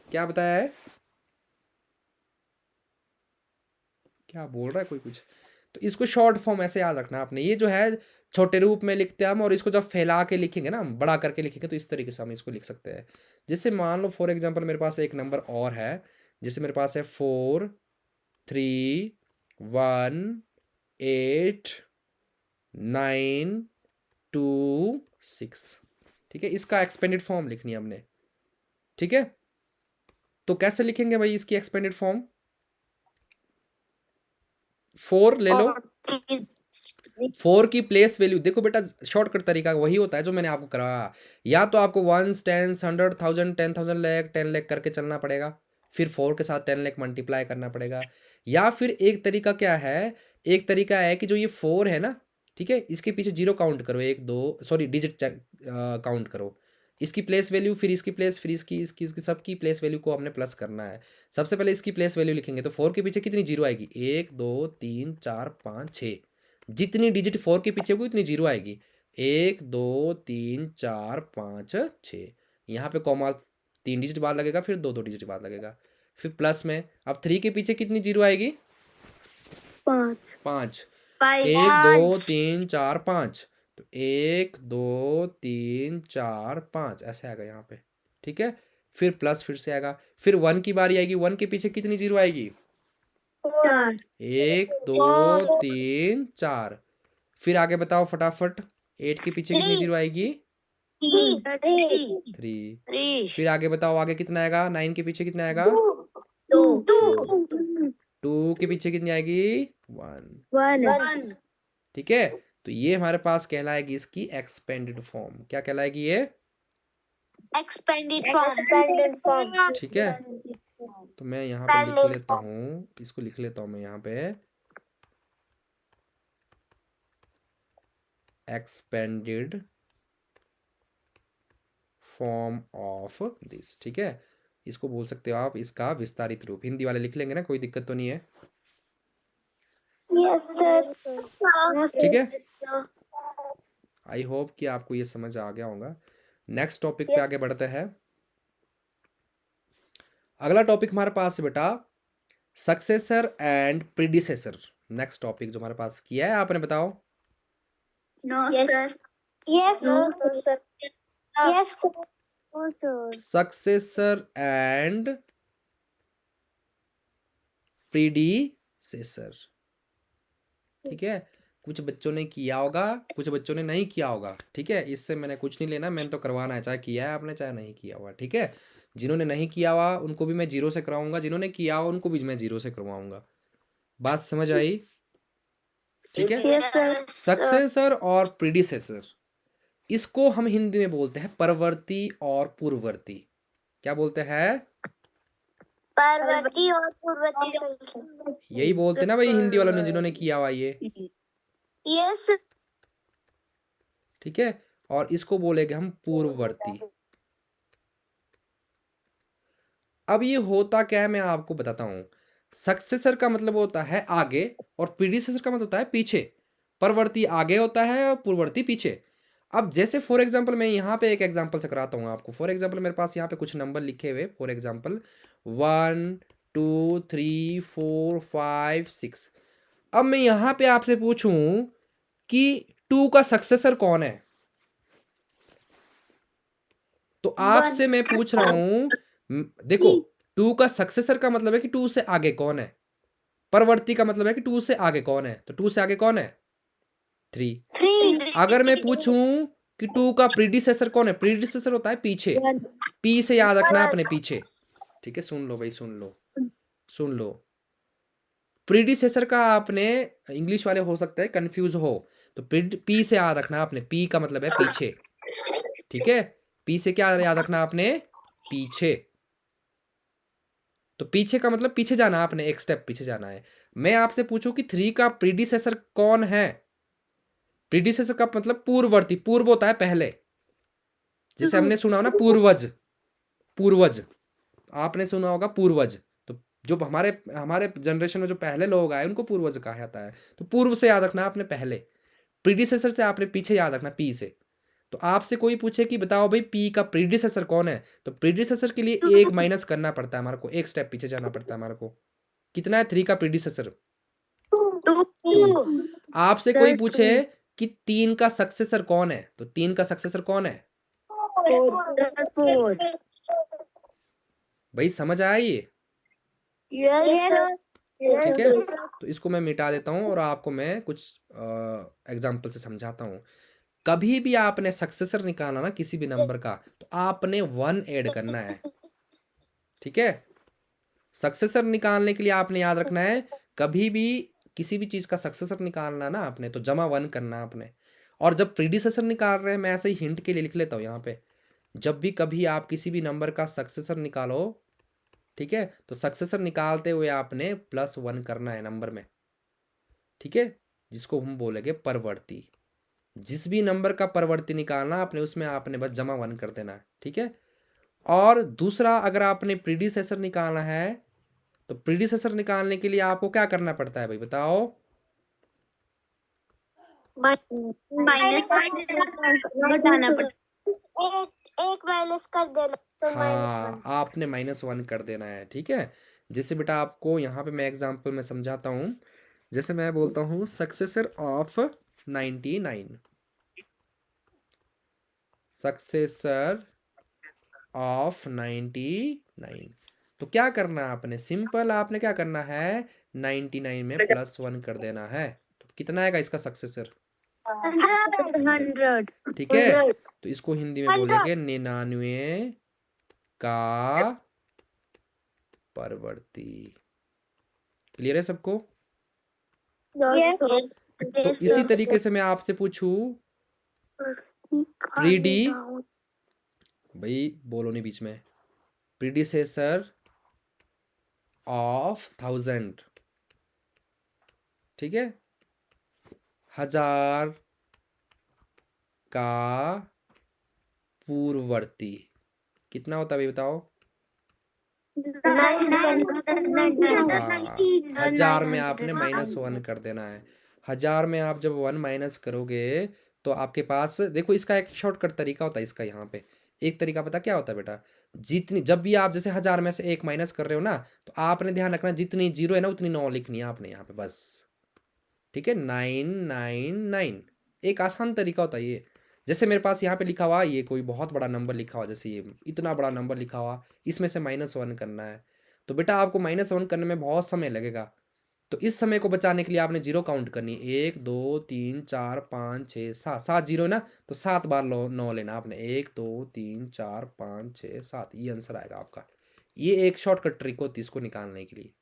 क्या बताया है, क्या बोल रहा है कोई कुछ? तो इसको शॉर्ट फॉर्म ऐसे याद रखना आपने, ये जो है छोटे रूप में लिखते हैं हम, और इसको जब फैला के लिखेंगे ना, हम बड़ा करके लिखेंगे, तो इस तरीके से हम इसको लिख सकते हैं। जैसे मान लो फॉर एग्जांपल मेरे पास एक नंबर और है, जैसे मेरे पास है 4 3 1 8 9 2 6। ठीक है, इसका एक्सपेंडेड फॉर्म लिखनी है हमने। ठीक है, तो कैसे लिखेंगे भाई इसकी एक्सपेंडेड फॉर्म? 4 ले लो, 4 की प्लेस वैल्यू देखो बेटा, शॉर्टकट तरीका वही होता है जो मैंने आपको कराया। या तो आपको 1 10 100 1000 10,000 लाख 10 लाख करके चलना पड़ेगा, फिर 4 के साथ 10 लाख मल्टीप्लाई करना पड़ेगा। या फिर एक तरीका क्या है, एक तरीका है कि जो ये 4 है ना, ठीक है, इसके पीछे जीरो काउंट करो, 1 2 सॉरी डिजिट काउंट करो, इसकी प्लेस वैल्यू, फिर इसकी प्लेस, फिर इसकी सबकी प्लेस वैल्यू को हमने प्लस करना है। सबसे पहले इसकी प्लेस वैल्यू लिखेंगे, तो 4 के पीछे कितनी जीरो आएगी, 1 2 3 4 5 6, जितनी डिजिट 4 के पीछे होगी उतनी जीरो आएगी, 1 2 3 4 5 6। यहाँ पे कॉमा 3 डिजिट बाद लगेगा, फिर 2 2 डिजिट बाद लगेगा, फिर प्लस में अब 3 के पीछे कितनी जीरो आएगी, 5। 1 2 3 4 5, तो 1 2 3 4 5 ऐसे आएगा यहाँ पे। ठीक है, फिर प्लस फिर से आएगा, फिर 1 की बारी आएगी, 1 के पीछे कितनी जीरो आएगी, 1 2 3 4। फिर आगे बताओ फटाफट, 8 के पीछे कितनी जीरो आएगी, 3। फिर आगे बताओ, आगे कितना आएगा, 9 के पीछे कितना आएगा, 2 के पीछे कितनी आएगी, 1। ठीक है, तो ये हमारे पास कहलाएगी इसकी एक्सपेंडेड फॉर्म। क्या कहलाएगी ये, एक्सपेंडेड फॉर्म। ठीक है, तो मैं यहाँ पे लिख लेता हूँ, इसको लिख लेता हूँ मैं यहाँ पे, एक्सपेंडेड फॉर्म ऑफ दिस। ठीक है, इसको बोल सकते हो आप इसका विस्तारित रूप, हिंदी वाले लिख लेंगे ना, कोई दिक्कत तो नहीं है? Yes sir. ठीक है, आई होप कि आपको ये समझ आ गया होगा। नेक्स्ट टॉपिक पे आगे बढ़ते हैं। अगला टॉपिक हमारे पास है बेटा successor and predecessor. Next topic जो हमारे पास किया है आपने, बताओ। No sir. Yes sir. Yes sir. Successor and predecessor. ठीक है, कुछ बच्चों ने किया होगा, कुछ बच्चों ने नहीं किया होगा। ठीक है, इससे मैंने कुछ नहीं लेना, मैंने तो करवाना है, चाहे किया है आपने चाहे नहीं किया हुआ। ठीक है, जिन्होंने नहीं किया हुआ उनको भी मैं जीरो से कराऊंगा, जिन्होंने किया हुआ उनको भी मैं जीरो से करवाऊंगा। बात समझ आई? ठीक है, सक्सेसर और प्रीडिसेसर, इसको हम हिंदी में बोलते हैं परवर्ती और पूर्ववर्ती। क्या बोलते हैं, परवर्ती और पूर्ववर्ती। यही बोलते ना भाई हिंदी वालों ने, जिन्होंने किया हुआ ये। यस। ठीक है, और इसको बोलेंगे हम पूर्ववर्ती। अब ये होता क्या है मैं आपको बताता हूं। सक्सेसर का मतलब होता है आगे, और प्रीडिसेसर का मतलब होता है पीछे। परवर्ती आगे होता है और पूर्ववर्ती पीछे। अब जैसे फॉर एग्जांपल मैं यहाँ पे एक एग्जांपल से कराता हूँ आपको। फॉर एग्जांपल मेरे पास यहाँ पे कुछ नंबर लिखे हुए, फॉर एग्जांपल 1 2 3 4 5 6। अब मैं यहाँ पे आपसे पूछूं कि 2 का सक्सेसर कौन है, तो आपसे मैं पूछ रहा हूं, देखो 2 का सक्सेसर का मतलब है कि 2 से आगे कौन है, परवर्ती का मतलब है कि 2 से आगे कौन है, तो 2 से आगे कौन है, 3। अगर मैं पूछूं कि 2 का प्रीडिसेसर कौन है, प्रीडिसेसर होता है पीछे, पी से याद रखना अपने पीछे। ठीक है, सुन लो भाई, सुन लो। प्रीडिसेसर का आपने, इंग्लिश वाले हो सकता है कंफ्यूज हो, तो पी से याद रखना आपने, पी का मतलब है पीछे। ठीक है, पी से क्या याद रखना आपने, पीछे। तो पीछे का मतलब पीछे जाना, आपने एक स्टेप पीछे जाना है। मैं आपसे पूछूं कि 3 का प्रीडिसेसर कौन है? प्रीडिसेसर का मतलब पूर्ववर्ती, पूर्व होता है पहले, जैसे हमने सुना हो ना पूर्वज, पूर्वज आपने सुना होगा पूर्वज। तो जो हमारे हमारे जनरेशन में जो पहले लोग आए उनको पूर्वज कहा जाता है। तो पूर्व से याद रखना आपने पहले, प्रीडिसेसर से आपने पीछे याद रखना पी से। तो आपसे कोई पूछे कि बताओ भाई पी का प्रीडिसेसर कौन है, तो प्रीडिसेसर के लिए एक माइनस करना पड़ता है हमारे को, एक स्टेप पीछे जाना पड़ता है हमारे को। कितना है 3 का प्रीडिसेसर? 2। आपसे कोई पूछे कि 3 का सक्सेसर कौन है, तो 3 का सक्सेसर कौन है? 4. भाई समझ आया ये? Yes, sir. ठीक है, तो इसको मैं मिटा देता हूँ और आपको मैं कुछ एग्जाम्पल से समझाता हूँ। कभी भी आपने सक्सेसर निकालना ना किसी भी नंबर का, तो आपने 1 ऐड करना है। ठीक है, सक्सेसर निकालने के लिए आपने याद रखना है, कभी भी किसी भी चीज का सक्सेसर निकालना ना आपने, तो जमा 1 करना आपने। और जब प्रीडिसेसर निकाल रहे हैं, मैं ऐसे ही हिंट के लिए लिख लेता हूँ यहाँ पे, जब भी कभी आप किसी भी नंबर का सक्सेसर निकालो, ठीक है, तो सक्सेसर निकालते हुए आपने +1 करना है नंबर में। ठीक है, जिसको हम बोलेंगे परवर्ती। जिस भी नंबर का परवर्ती निकालना आपने, उसमें आपने बस जमा 1 कर देना है। ठीक है, और दूसरा, अगर आपने प्रीडिसेसर निकालना है, तो प्रीडिसेसर निकालने के लिए आपको क्या करना पड़ता है भाई बताओ? माइनस घटाना पड़ता, एक माइनस कर देना, सो हाँ, आपने -1 कर देना है। ठीक है, जैसे बेटा आपको यहाँ पे मैं एग्जांपल में समझाता हूँ। जैसे मैं बोलता हूँ सक्सेसर ऑफ 99, सक्सेसर ऑफ 99, तो क्या करना है आपने? सिंपल, आपने क्या करना है, 99 में +1 कर देना है। तो कितना आएगा इसका सक्सेसर? 100. ठीक है, तो इसको हिंदी में बोलेंगे 99 का परवर्ती। क्लियर है सबको? तो इसी तरीके से मैं आपसे पूछूं, प्रीडी, भाई बोलो नहीं बीच में, प्रीडिसेसर ऑफ 1000, ठीक है, 1000 का पूर्ववर्ती कितना होता है भाई बताओ? हाँ, 1000 में आपने -1 कर देना है। 1000 में आप जब 1 माइनस करोगे, तो आपके पास देखो, इसका एक शॉर्टकट तरीका होता है इसका। यहाँ पे एक तरीका पता क्या होता है बेटा? जितनी, जब भी आप जैसे 1000 में से 1 माइनस कर रहे हो ना, तो आपने ध्यान रखना जितनी जीरो है ना उतनी 9 लिखनी है आपने यहाँ पे बस। ठीक है, 999, एक आसान तरीका होता है ये। जैसे मेरे पास यहाँ पे लिखा हुआ, ये कोई बहुत बड़ा नंबर लिखा हुआ, जैसे ये इतना बड़ा नंबर लिखा हुआ, इसमें से -1 करना है, तो बेटा आपको -1 करने में बहुत समय लगेगा। तो इस समय को बचाने के लिए आपने जीरो काउंट करनी है, 1 2 3 4 5 6 7, 7 जीरो ना, तो 7 बार 9 लेना आपने, 1 2 3 4 5 6 7, ये आंसर आएगा आपका। ये एक शॉर्टकट ट्रिक होती है इसको निकालने के लिए।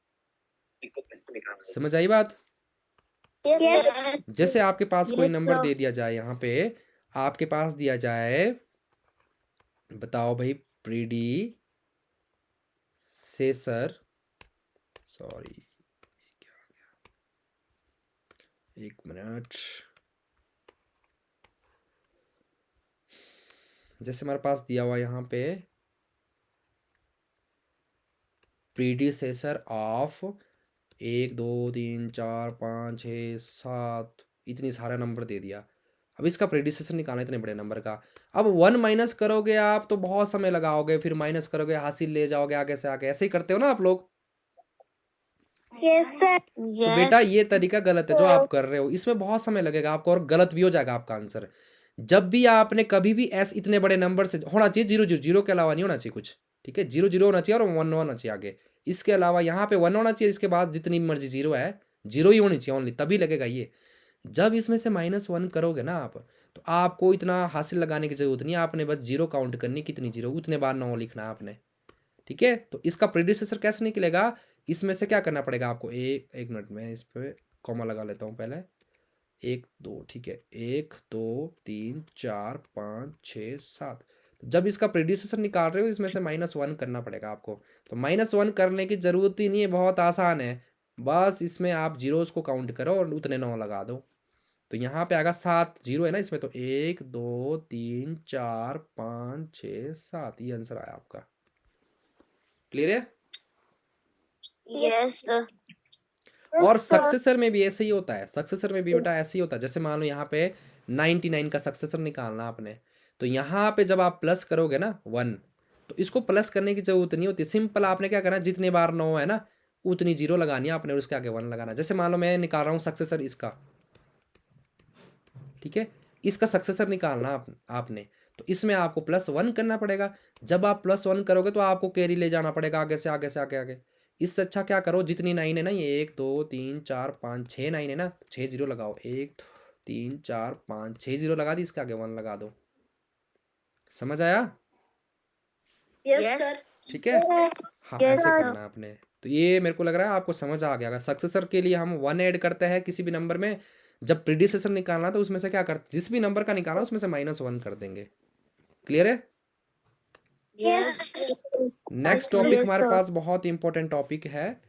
समझ आई बात? जैसे आपके पास कोई नंबर दे दिया जाए, यहाँ पे आपके पास दिया जाए, बताओ भाई प्रीडी सेसर, सॉरी एक मिनट, जैसे हमारे पास दिया हुआ यहाँ पे प्रीडिसेसर ऑफ 1 2 3 4 5 6 7, इतनी सारा नंबर दे दिया। अब इसका प्रीडिसेसर निकालना इतने बड़े नंबर का, अब 1 माइनस करोगे आप तो बहुत समय लगाओगे, फिर माइनस करोगे, हासिल ले जाओगे आगे से आगे, ऐसे ही करते हो ना आप लोग? Yes, sir. तो बेटा ये तरीका गलत है जो आप कर रहे हो, इसमें बहुत समय लगेगा आपको और गलत भी हो जाएगा आपका आंसर। जब भी आपने कभी भी ऐसे इतने बड़े नंबर से होना चाहिए, जीरो जीरो, जीरो के अलावा नहीं होना चाहिए कुछ। ठीक है, जीरो जीरो होना चाहिए और 1 होना चाहिए आगे, इसके अलावा यहाँ पे 1 होना चाहिए, इसके बाद जितनी मर्जी जीरो है, जीरो ही होनी चाहिए ओनली, तभी लगेगा ये। जब इसमें से -1 करोगे ना आप, तो आपको इतना हासिल लगाने की जरूरत नहीं है, आपने बस जीरो काउंट करनी, कितनी जीरो उतने बार 9 लिखना है आपने। ठीक है, तो इसका प्रीडिसेसर कैसे निकलेगा? इसमें से क्या करना पड़ेगा आपको, एक मिनट में इस पे कॉमा लगा लेता हूँ पहले, 1 2, ठीक है, 1 2 3 4 5 6 7, तो जब इसका प्रीडिसेसर निकाल रहे हो इसमें से -1 करना पड़ेगा आपको। तो -1 करने की ज़रूरत ही नहीं है, बहुत आसान है। बस इसमें आप जीरोस को काउंट करो और उतने 9 लगा दो। तो यहाँ पे आएगा 7 जीरो है ना इसमें, तो 1 2 3 4 5 6 7, ये आंसर आया आपका। क्लियर है? Yes sir. और सक्सेसर में भी ऐसे ही होता है, सक्सेसर में भी बेटा ऐसे ही होता है। जैसे मान लो यहाँ पे 99 का सक्सेसर निकालना आपने, तो यहाँ पे जब आप प्लस करोगे ना 1, तो इसको प्लस करने की जरूरत नहीं होती। सिंपल आपने क्या करना है, जितने बार 9 है ना उतनी जीरो लगानी है आपने और उसके आगे 1 लगाना। जैसे मान लो मैं निकाल रहा हूँ सक्सेसर इसका, ठीक है, इसका सक्सेसर निकालना आपने, तो इसमें आपको +1 करना पड़ेगा। जब आप +1 करोगे तो आपको कैरी ले जाना पड़ेगा आगे से आगे से आगे आगे। इससे अच्छा क्या करो, जितनी 9 है ना, ये 1 2 3 4 5 6 9 है ना, 6 जीरो लगाओ, 1 2 3 4 5 6 जीरो लगा दी, इसके आगे 1 लगा दो। समझ आया? Yes sir. ठीक है, हाँ ऐसे करना आपने। तो ये मेरे को लग रहा है आपको समझ आ गया। अगर सक्सेसर के लिए हम 1 ऐड करते हैं किसी भी नंबर में, जब प्रीडिसेसर निकालना तो उसमें से क्या कर, जिस भी नंबर का निकालना उसमें से -1 कर देंगे। क्लियर है? यस। नेक्स्ट टॉपिक हमारे पास बहुत इंपॉर्टेंट टॉपिक है,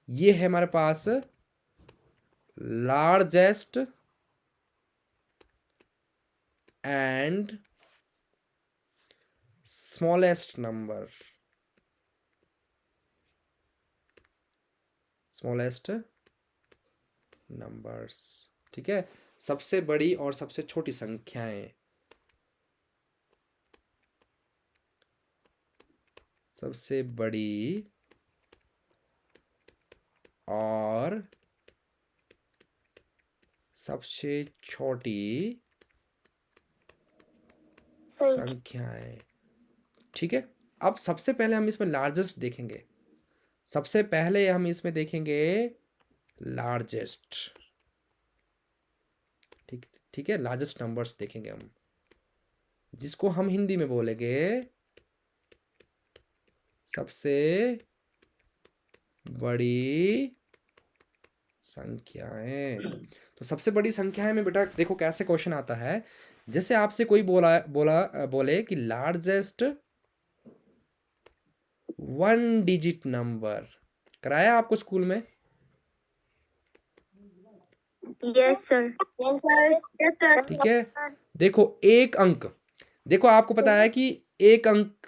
ये है हमारे पास largest and smallest number. Smallest numbers, ठीक है, सबसे बड़ी और सबसे छोटी संख्याएं। सबसे बड़ी और सबसे छोटी संख्याएं, ठीक है। अब सबसे पहले हम इसमें लार्जेस्ट देखेंगे। सबसे पहले हम इसमें देखेंगे लार्जेस्ट, ठीक ठीक है, लार्जेस्ट नंबर्स देखेंगे हम, जिसको हम हिंदी में बोलेंगे सबसे बड़ी संख्याएं। तो सबसे बड़ी संख्याएं में बेटा देखो कैसे क्वेश्चन आता है। जैसे आपसे कोई बोले कि लार्जेस्ट 1 डिजिट नंबर, कराया आपको स्कूल में? Yes sir. Yes sir. ठीक है, देखो एक अंक, देखो आपको पता है कि एक अंक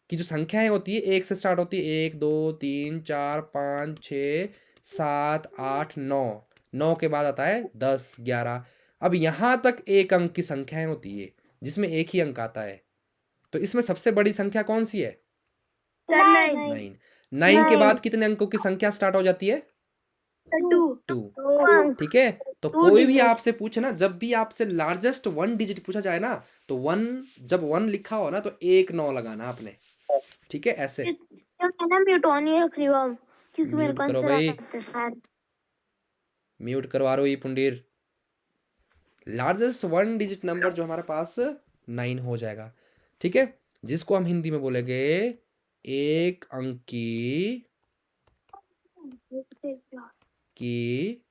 की जो संख्याएं होती है 1 से स्टार्ट होती है, 1 2 3 4 5 6 7 8 9, 9 के बाद आता है 10 11। अब यहां तक एक अंक की संख्याएं होती है जिसमें एक ही अंक आता है, तो इसमें सबसे बड़ी संख्या कौन सी है? 9। 9 के बाद कितने अंकों की संख्या स्टार्ट हो जाती है? 2। ठीक है, तो कोई भी आपसे पूछे ना, जब भी आपसे लार्जेस्ट 1 डिजिट पूछा जाए ना, तो 1, जब 1 लिखा हो ना तो 1 9 लगाना आपने, ठीक है, ऐसे। म्यूट ऑन ही रख रही हूँ अब, क्योंकि मेरे म्यूट को करो आंसर भाई, आता है सर। म्यूट करवा रहा हूँ ये पुंडीर। लार्जेस्ट 1 डिजिट नंबर जो हमारे पास 9 हो जाएगा, ठीक है, जिसको हम हिंदी में बोलेंगे एक अंकी की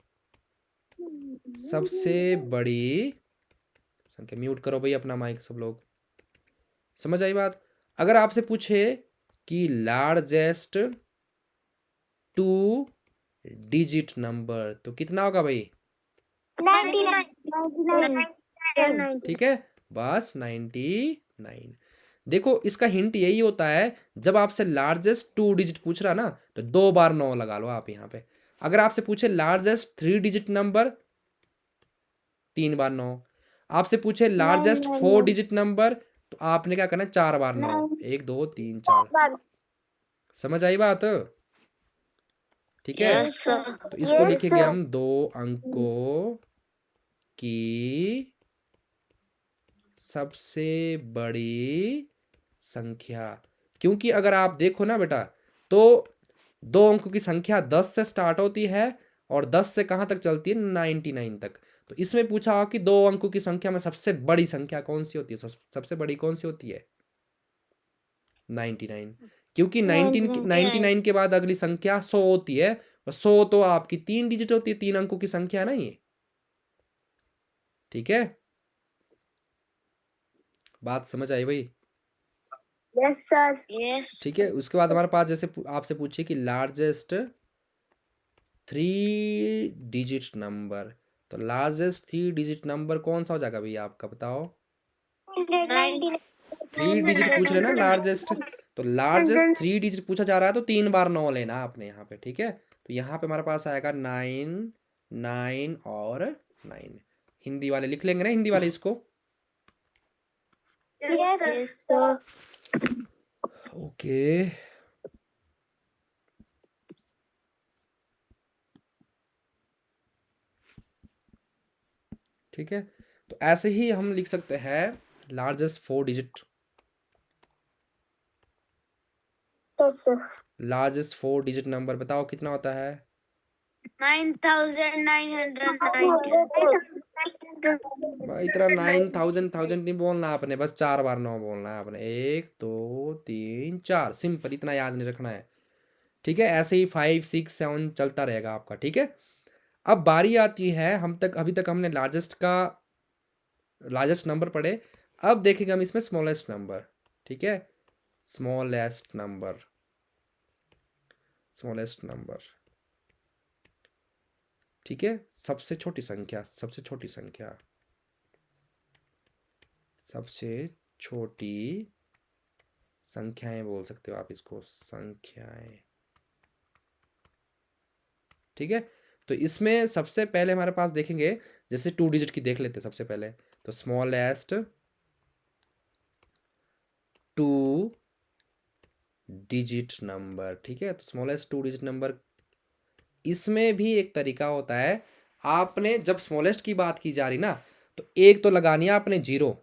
सबसे बड़ी संख्या। म्यूट करो भाई अपना माइक सब लोग। समझ आई बात? अगर आपसे पूछे कि लार्जेस्ट 2 डिजिट नंबर, तो कितना होगा भाई? 99। ठीक है, बस 99। देखो इसका हिंट यही होता है, जब आपसे लार्जेस्ट 2 डिजिट पूछ रहा ना तो 2 बार 9 लगा लो आप यहाँ पे। अगर आपसे पूछे लार्जेस्ट 3 डिजिट नंबर, 3 बार 9। आपसे पूछे लार्जेस्ट 4 डिजिट नंबर, तो आपने क्या करना है, 4 बार 9, 1 2 3 4। समझ आई बात? ठीक है, यस सर। तो इसको लिखेंगे हम 2 अंकों की सबसे बड़ी संख्या। क्योंकि अगर आप देखो ना बेटा, तो 2 अंकों की संख्या 10 से स्टार्ट होती है और 10 से कहाँ तक चलती है, 99 तक। तो इसमें पूछा हो कि 2 अंकों की संख्या में सबसे बड़ी संख्या कौन सी होती है, सबसे बड़ी कौन सी होती है? 99। क्योंकि 99 के बाद अगली संख्या 100 होती है, और 100 तो आपकी 3 डिजिट होती है, 3 अंकों की संख्या ना ये। ठीक है, बात समझ आई भाई? Yes, sir. Yes. ठीक है, उसके बाद हमारे पास जैसे आपसे पूछे कि लार्जेस्ट 3 डिजिट नंबर, तो लार्जेस्ट 3 डिजिट नंबर कौन सा हो जाएगा भैया आपका, बताओ। 3 डिजिट पूछ रहे ना लार्जेस्ट, तो लार्जेस्ट 3 डिजिट पूछा जा रहा है तो 3 बार 9 लेना आपने यहाँ पे, ठीक है। तो यहाँ पे हमारे पास आएगा 9, 9 और 9। हिंदी वाले लिख लेंगे ना, हिंदी वाले इसको। Yes, sir. ओके, ठीक है। तो ऐसे ही हम लिख सकते हैं largest 4 digit, Yes, sir. Largest 4 digit number बताओ कितना होता है। 9,990. भाई इतना 9,000 नहीं बोलना आपने, बस 4 बार 9 बोलना है आपने। 1 2 3 4, सिंपल, इतना याद नहीं रखना है, ठीक है। ऐसे ही 5 6 7 चलता रहेगा आपका, ठीक है। अब बारी आती है, हम तक अभी तक हमने लार्जेस्ट नंबर पढ़े, अब देखेंगे हम इसमें स्मॉलेस्ट नंबर, ठीक है। स्मॉलेस्ट नंबर, स्मॉलेस्ट नंबर, ठीक है। सबसे छोटी संख्या, सबसे छोटी संख्या, सबसे छोटी संख्याएं बोल सकते हो आप इसको, संख्याएं, ठीक है। तो इसमें सबसे पहले हमारे पास देखेंगे, जैसे 2 डिजिट की देख लेते हैं सबसे पहले, तो स्मॉलेस्ट 2 डिजिट नंबर, ठीक है। तो स्मॉलेस्ट 2 डिजिट नंबर, इसमें भी एक तरीका होता है। आपने जब स्मॉलेस्ट की बात की जा रही ना, तो एक तो लगानी है आपने 0,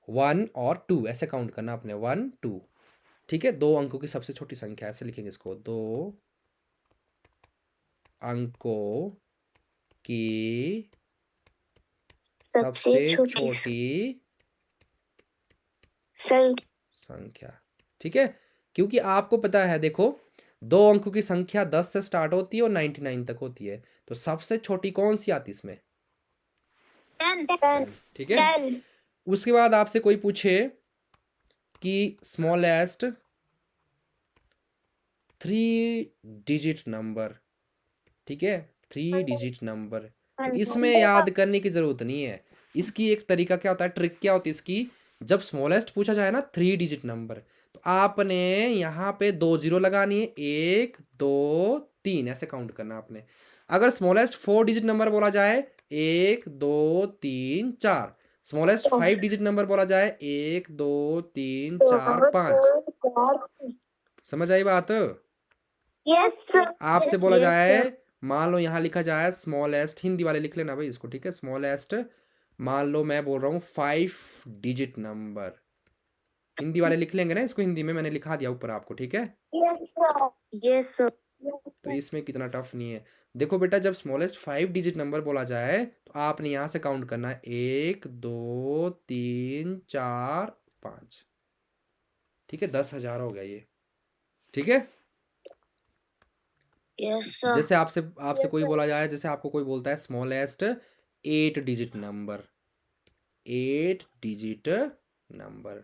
1 और 2 ऐसे काउंट करना आपने, 1 2, ठीक है। 2 अंकों की सबसे छोटी संख्या, ऐसे लिखेंगे इसको, 2 अंकों की सबसे छोटी संख्या, ठीक है। क्योंकि आपको पता है, देखो 2 अंकों की संख्या 10 से स्टार्ट होती है और 99 तक होती है, तो सबसे छोटी कौन सी आती है इसमें, 10, ठीक है। उसके बाद आपसे कोई पूछे कि स्मॉलेस्ट 3 डिजिट नंबर, ठीक है, 3 डिजिट नंबर, तो इसमें याद करने की जरूरत नहीं है। इसकी एक तरीका क्या होता है, ट्रिक क्या होती है इसकी, जब स्मॉलेस्ट पूछा जाए ना 3 डिजिट नंबर, तो आपने यहाँ पे 2 जीरो लगानी है, 1 2 3 ऐसे काउंट करना आपने। अगर स्मॉलेस्ट 4 डिजिट नंबर बोला जाए, 1 2 3 4, स्मॉलेस्ट 5 डिजिट नंबर बोला जाए, 1 2 3 4 5। समझ आई बात। Yes, आपसे बोला जाए, मान लो यहाँ लिखा जाए स्मॉलेस्ट, हिंदी वाले लिख लेना भाई इसको, ठीक है। स्मॉलेस्ट, मान लो मैं बोल रहा हूँ 5 डिजिट नंबर, हिंदी वाले लिख लेंगे ना इसको, हिंदी में मैंने लिखा दिया ऊपर आपको, ठीक है। Yes, sir. तो इसमें कितना टफ नहीं है। देखो बेटा, जब स्मॉलेस्ट 5 डिजिट नंबर बोला जाए, तो आपने यहाँ से काउंट करना है, 1 2 3 4 5, ठीक है। 10,000 हो गया ये, ठीक है। Yes, sir. जैसे आपसे आपसे कोई बोला जाए, जैसे आपको कोई बोलता है smallest 8 digit number, 8 digit number,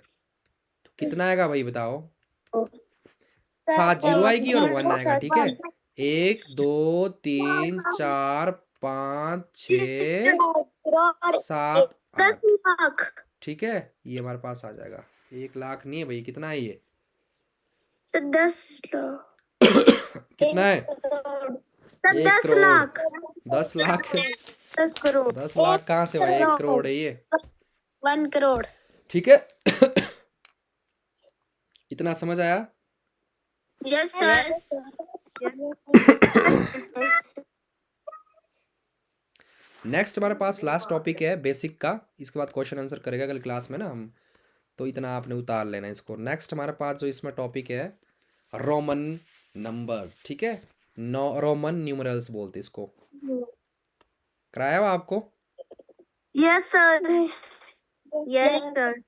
तो कितना आएगा भाई बताओ। 7 जीरो आएगी और 1 आएगा, ठीक है। 1 2 3 4 5 6 7 8, ठीक है। ये हमारे पास आ जाएगा, 1 लाख नहीं है भाई, कितना है ये, 10 कितना है, 1 करोड़, लाख 10 लाख, 10 करोड़ 10 लाख कहाँ से हुआ, 1 करोड़ है ये, 1 करोड़। ठीक है। इतना समझ आया। Yes sir. नेक्स्ट हमारे पास लास्ट टॉपिक है बेसिक का, इसके बाद क्वेश्चन आंसर करेगा कल क्लास में ना हम, तो इतना आपने उतार लेना इसको। नेक्स्ट हमारे पास जो इसमें टॉपिक है रोमन नंबर, ठीक है। रोमन न्यूमरल्स बोलते इसको, कराया हुआ आपको। Yes sir. Yes sir.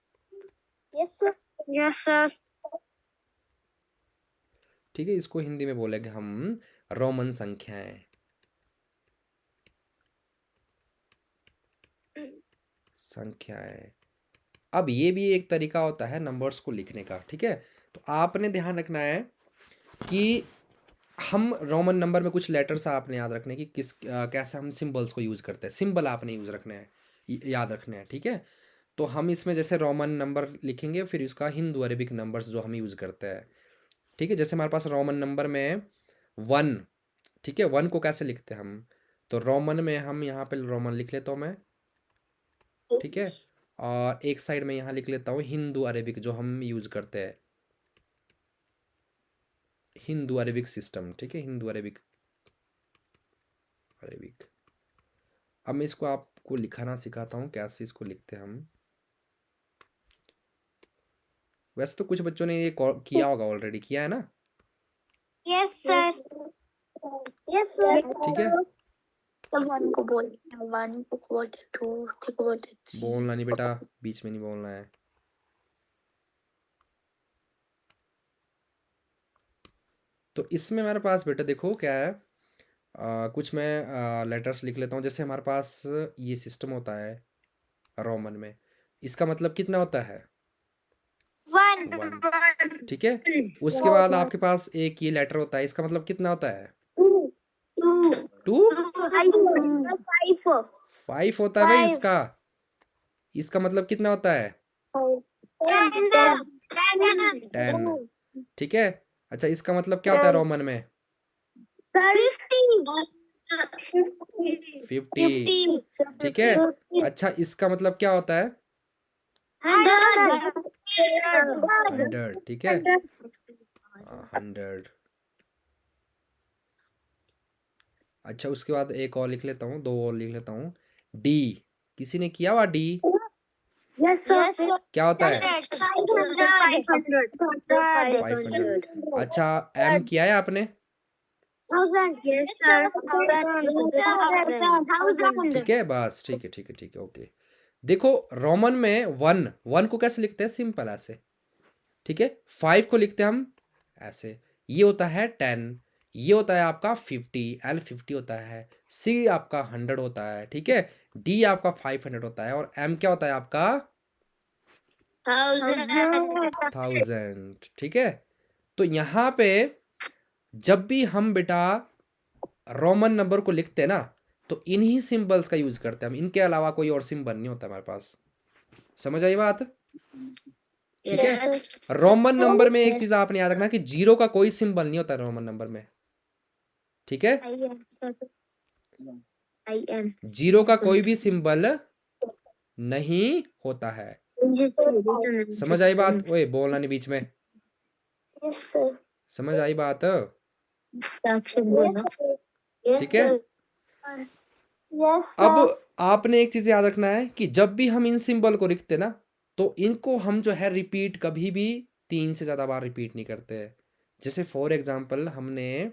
Yes sir. Yes sir. ठीक है, इसको हिंदी में बोलेंगे हम रोमन संख्याएं, संख्याएं, अब ये भी एक तरीका होता है नंबर्स को लिखने का, ठीक है। तो आपने ध्यान रखना है कि हम रोमन नंबर में कुछ लेटर्स आपने याद रखने कि कैसे हम सिंबल्स को यूज़ करते हैं, सिंबल आपने यूज़ रखने हैं, याद रखने हैं, ठीक है। तो हम इसमें जैसे रोमन नंबर लिखेंगे, फिर इसका हिंदू अरेबिक नंबर्स जो हम यूज़ करते हैं, ठीक है। जैसे हमारे पास रोमन नंबर में 1, ठीक है, 1 को कैसे लिखते हैं हम, तो रोमन में हम यहाँ पे रोमन लिख लेता हूँ मैं, ठीक है। और एक साइड में यहाँ लिख लेता हूँ हिंदू अरेबिक जो हम यूज़ करते हैं, हिंदू अरेबिक सिस्टम, ठीक है, हिंदू अरेबिक अरेबिक। अब मैं इसको आपको लिखाना सिखाता हूँ कैसे इसको लिखते हैं हम। वैसे तो कुछ बच्चों ने ये किया होगा, ऑलरेडी किया है ना, यस सर, यस सर। ठीक है। वन को बोलते हैं, वन को बोलते, टू को बोलते, बोलना नहीं बेटा, बीच में नहीं बोलना है। तो इसमें हमारे पास बेटा देखो क्या है, कुछ मैं लेटर्स लिख लेता हूँ। जैसे हमारे पास ये सिस्टम होता है रोमन में, इसका मतलब कितना होता है, वन, 1, ठीक है। उसके बाद आपके पास एक ये लेटर होता है, इसका मतलब कितना होता है, 2, 5 होता है भाई इसका। इसका मतलब कितना होता है, 10, ठीक है। अच्छा, इसका मतलब क्या होता है रोमन में, 50, ठीक है। अच्छा, इसका मतलब क्या होता है, 100, ठीक है, 100। अच्छा, उसके बाद एक और लिख लेता हूँ, 2 और लिख लेता हूँ, डी। किसी ने किया हुआ डी, यस सर, क्या होता है, 500। 500। अच्छा, एम किया है आपने, यस सर, ठीक है, बस ठीक है, ठीक है, ठीक है, ओके। देखो रोमन में 1 को कैसे लिखते हैं, सिंपल ऐसे, ठीक है। 5 को लिखते हैं हम ऐसे, ये होता है 10, ये होता है आपका 50, एल 50 होता है, सी आपका 100 होता है, ठीक है, डी आपका 500 होता है, और एम क्या होता है आपका 1000, ठीक है। तो यहाँ पे जब भी हम बेटा रोमन नंबर को लिखते हैं ना, तो इन्हीं सिंबल्स का यूज करते हैं हम, इनके अलावा कोई और सिंबल नहीं होता हमारे पास। समझ आई बात, ठीक है। रोमन नंबर में एक चीज आपने याद रखना कि 0 का कोई सिंबल नहीं होता रोमन नंबर में, ठीक है। 0 का कोई भी सिंबल नहीं होता है। समझ आई बात, ओए बोलना नहीं बीच में, समझ आई बात, ठीक है। अब आपने एक चीज याद रखना है कि जब भी हम इन सिंबल को लिखते ना, तो इनको हम जो है रिपीट कभी भी 3 से ज़्यादा बार रिपीट नहीं करते हैं। जैसे फॉर एग्जांपल हमने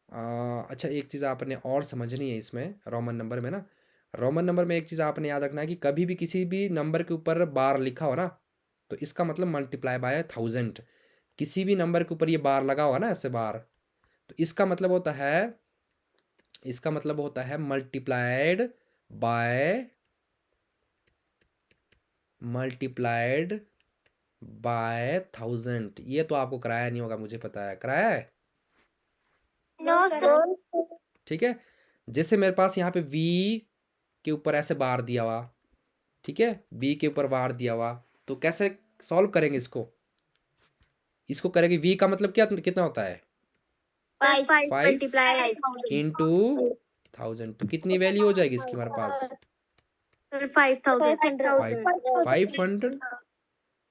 अच्छा, एक चीज़ आपने और समझनी है इसमें रोमन नंबर में ना, रोमन नंबर में एक चीज़ आपने याद रखना है कि कभी भी किसी भी नंबर के ऊपर बार लिखा हो ना, तो इसका मतलब मल्टीप्लाई बाय 1000। किसी भी नंबर के ऊपर ये बार लगा होगा ना ऐसे बार, तो इसका मतलब होता है, इसका मतलब होता है मल्टीप्लाइड बाय 1000। ये तो आपको कराया नहीं होगा, मुझे पता है, कराया है, ठीक है। जैसे मेरे पास यहाँ पे v के ऊपर ऐसे बार दिया हुआ, ठीक है, v के ऊपर बार दिया हुआ, तो कैसे सॉल्व करेंगे इसको, इसको करेंगे, v का मतलब क्या कितना होता है, 5 इंटू 1000, तो कितनी वैल्यू हो जाएगी इसकी हमारे पास, 500,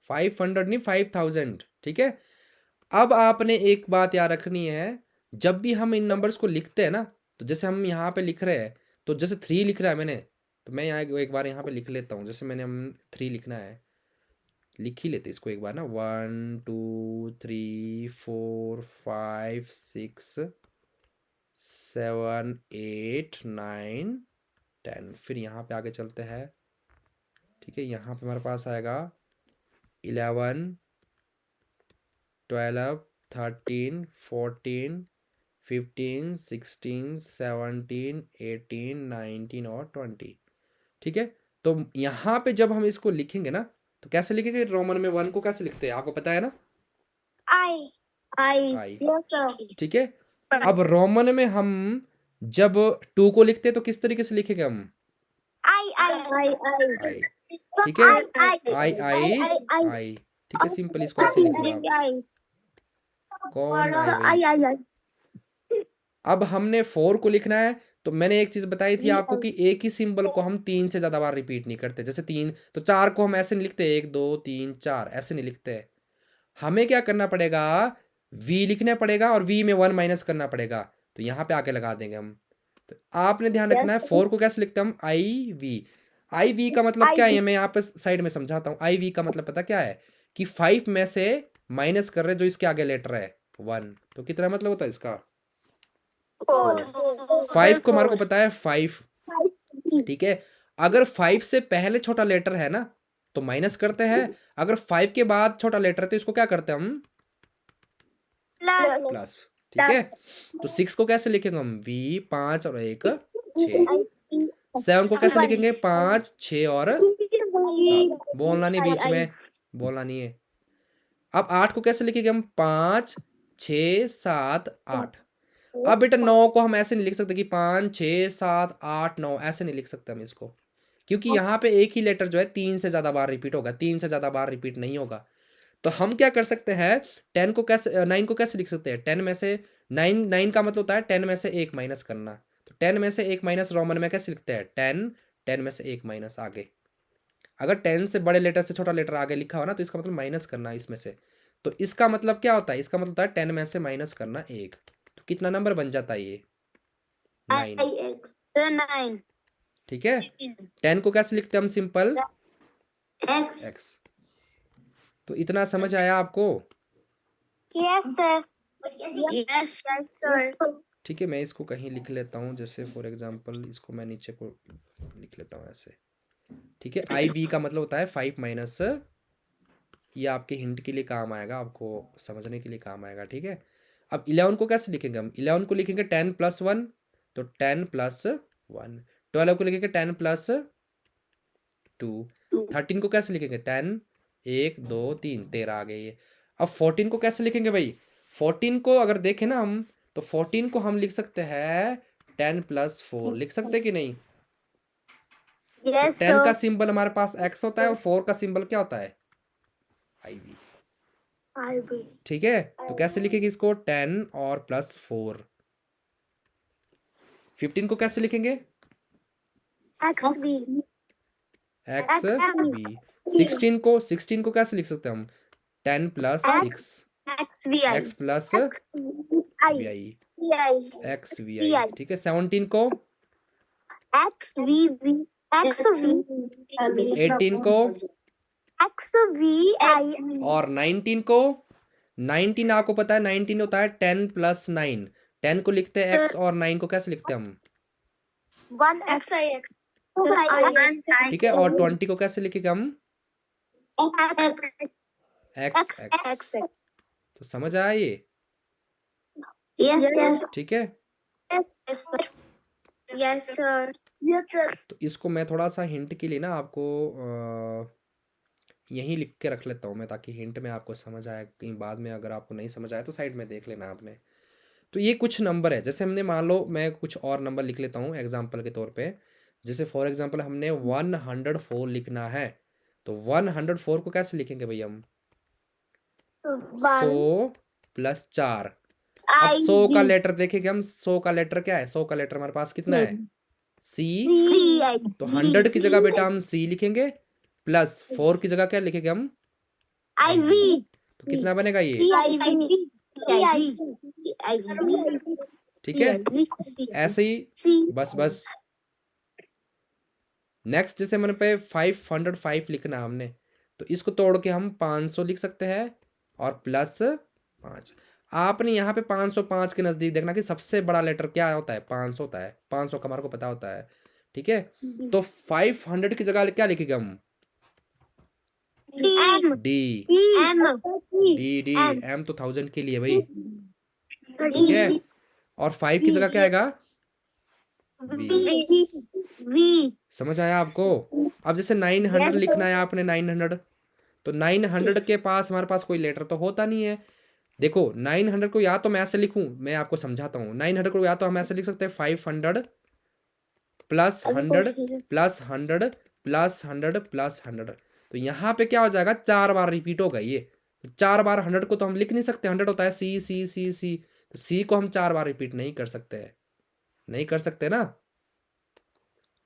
500 नहीं 5000, ठीक है। अब आपने एक बात याद रखनी है, जब भी हम इन नंबर्स को लिखते हैं ना, तो जैसे हम यहाँ पे लिख रहे हैं, तो जैसे 3 लिख रहा है मैंने, तो मैं यहाँ एक बार यहाँ पे लिख लेता हूँ, जैसे मैंने हम 3 लिखना है, लिख ही लेते इसको एक बार ना, 1 2 3 4 5 6 7 8 9 10, फिर यहाँ पे आगे चलते हैं, ठीक है। यहाँ पे हमारे पास आएगा 11 12 13 14 15 16 17 18 19 और 20, ठीक है। तो यहाँ पे जब हम इसको लिखेंगे ना, तो कैसे लिखेंगे रोमन में 1 को कैसे लिखते हैं, आपको पता है ना? I. आई। Yes, sir. ठीक है, अब रोमन में हम जब 2 को लिखते हैं तो किस तरीके से लिखेंगे हम? आई। ठीक है, आई आई आई। ठीक है, सिंपल इसको ऐसे लिख लो आप। कौन आई भाई? अब हमने 4 को लिखना है, तो मैंने एक चीज बताई थी आपको कि एक ही सिंबल को हम 3 से ज्यादा बार रिपीट नहीं करते। जैसे 3 तो 4 को हम ऐसे नहीं लिखते 1 2 3 4 ऐसे नहीं लिखते। हमें क्या करना पड़ेगा, v लिखना पड़ेगा और v में 1 माइनस करना पड़ेगा, तो यहाँ पे आके लगा देंगे हम। तो आपने ध्यान रखना है 4 को कैसे लिखते हैं हम, आई वी का मतलब क्या है, मैं यहाँ पे साइड में समझाता हूँ। आई वी का मतलब पता क्या है कि 5 में से माइनस कर रहे जो इसके आगे लेटर है 1, तो कितना मतलब होता है इसका 5 को हमारे को पता है 5। ठीक है, अगर 5 से पहले छोटा लेटर है ना तो माइनस करते हैं, अगर 5 के बाद छोटा लेटर है तो इसको क्या करते हैं हम प्लस। ठीक है, तो 6 को कैसे लिखेंगे हम, v 5 और 1 6। 7 को कैसे लिखेंगे 5 6 और 7, बोलना नहीं बीच में, बोलना नहीं है। अब 8 को कैसे लिखेंगे हम 5 6 7 8। अब बेटा 9 को हम ऐसे नहीं लिख सकते कि 5 6 7 8 9, ऐसे नहीं लिख सकते हम इसको, क्योंकि यहाँ पे एक ही लेटर जो है 3 से ज्यादा बार रिपीट होगा, 3 से ज्यादा बार रिपीट नहीं होगा। तो हम क्या कर सकते हैं 10 को कैसे 9 को कैसे लिख सकते हैं, 10 में से 9 का मतलब होता है 10 में से 1 माइनस करना। तो 10 में से 1 माइनस रोमन में कैसे लिखते हैं 10 में से 1 माइनस आगे। अगर 10 से बड़े लेटर से छोटा लेटर आगे लिखा हो ना तो इसका मतलब माइनस करना इसमें से। तो इसका मतलब क्या होता है, इसका मतलब होता है 10 में से माइनस करना 1। तो कितना नंबर बन जाता है ये 9। ठीक है, 10 को कैसे लिखते हैं हम सिंपल x। तो इतना समझ आया आपको? Yes, sir. Yes, sir. ठीक है, मैं इसको कहीं लिख लेता हूँ, जैसे फॉर एग्जांपल इसको मैं नीचे को लिख लेता हूँ ऐसे। ठीक है, आई वी का मतलब होता है 5 माइनस, ये आपके हिंट के लिए काम आएगा, आपको समझने के लिए काम आएगा। ठीक है, अब 11 को कैसे लिखेंगे हम, 11 को लिखेंगे 10 प्लस 1, तो 10 प्लस 1। 12 को लिखेंगे 10 प्लस 2। 13 को कैसे लिखेंगे 10 1 2 3 13 आ गए ये। अब 14 को कैसे लिखेंगे भाई, 14 को अगर देखें ना हम तो 14 को हम लिख सकते हैं 10 प्लस 4, लिख सकते हैं कि नहीं? Yes, तो 10 का sir. सिंबल हमारे पास x होता है और 4 का सिंबल क्या होता है आई वी। I will. ठीक है, तो कैसे लिखेंगे इसको 10 और प्लस 4। 15 को कैसे लिखेंगे XB. X B. 16 को कैसे लिख सकते हैं हम 10 plus 6 XVI. X plus XVI. V I X V I. ठीक है, 17 को XVV. XV. 18 को XVI. और 19 को 19 आपको पता है 19 होता है 10 प्लस 9। 10 को लिखते हैं x और 9 को कैसे लिखते हैं हम 1XIX. ठीक है, और 20 को कैसे लिखेंगे हम x x। तो समझ आया ये? Yes, ठीक है, sir. Yes, sir. Yes, sir. तो इसको मैं थोड़ा सा हिंट के लिए ना आपको यहीं लिख के रख लेता हूँ मैं, ताकि हिंट में आपको समझ आए, कहीं बाद में अगर आपको नहीं समझ आया तो साइड में देख लेना आपने। तो ये कुछ नंबर है, जैसे हमने मान लो मैं कुछ और नंबर लिख लेता हूँ एग्जाम्पल के तौर पे। जैसे फॉर एग्जाम्पल हमने 104 लिखना है, तो 104 को कैसे लिखेंगे भाई हम 100 प्लस 4। अब 100 का लेटर देखेंगे हम, 100 का लेटर क्या है, 100 का लेटर हमारे पास कितना है सी। तो 100 की जगह बेटा हम सी लिखेंगे, प्लस 4 की जगह क्या लिखेंगे हम IV. तो कितना बनेगा ये ठीक है, ऐसे ही बस बस। नेक्स्ट जैसे मैंने पे 505 लिखना है हमने, तो इसको तोड़ के हम 500 लिख सकते हैं और प्लस 5। आपने यहाँ पे 505 के नजदीक देखना कि सबसे बड़ा लेटर क्या होता है 500 होता है, 500 का हमारे को पता होता है। ठीक है, तो 500 की जगह क्या लिखेंगे हम डी डी डी एम तो 1000 के लिए भाई। ठीक है, और 5 की जगह क्या आएगा वी। समझ आया आपको? अब जैसे 900 लिखना है आपने 900, तो 900 के पास हमारे पास कोई लेटर तो होता नहीं है। देखो 900 को या तो मैं ऐसे लिखूं, मैं आपको समझाता हूँ। 900 को या तो हम ऐसे लिख सकते हैं 500 प्लस अभी 100 कोशिश प्लस 100 प्लस 100 प्लस 100। तो यहाँ पे क्या हो जाएगा, 4 बार रिपीट होगा ये। तो 4 बार 100 को तो हम लिख नहीं सकते, 100 होता है सी सी सी सी, तो सी को हम 4 बार रिपीट नहीं कर सकते, नहीं कर सकते ना,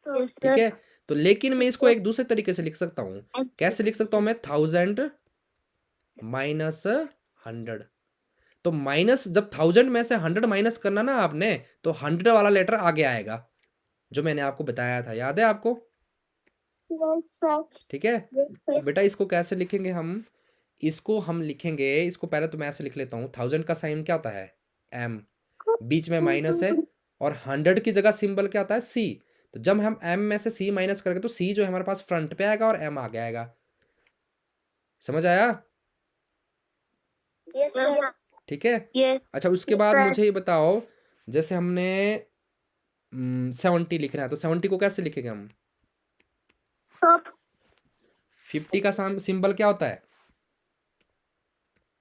ठीक है। तो लेकिन मैं इसको एक दूसरे तरीके से लिख सकता हूँ। कैसे लिख सकता हूँ मैं, 1000 माइनस 100। तो माइनस जब 1000 में से 100 माइनस करना ना आपने, तो 100 वाला लेटर आगे आएगा, जो मैंने आपको बताया था, याद है आपको? ठीक है। तो बेटा इसको कैसे लिखेंगे हम, इसको हम लिखेंगे, इसको पहले तो मैं ऐसे लिख लेता हूँ। 1000 का साइन क्या होता है, एम, बीच में माइनस है, और 100 की जगह सिंबल क्या होता है, सी। तो जब हम एम में से सी माइनस करेंगे तो सी जो है हमारे पास फ्रंट पे आएगा और एम आगे आएगा। समझ आया? ठीक है। अच्छा उसके बाद मुझे ये बताओ, जैसे हमने 70 लिखना है, तो 70 को कैसे लिखेंगे हम? 50 का सिंबल क्या होता है?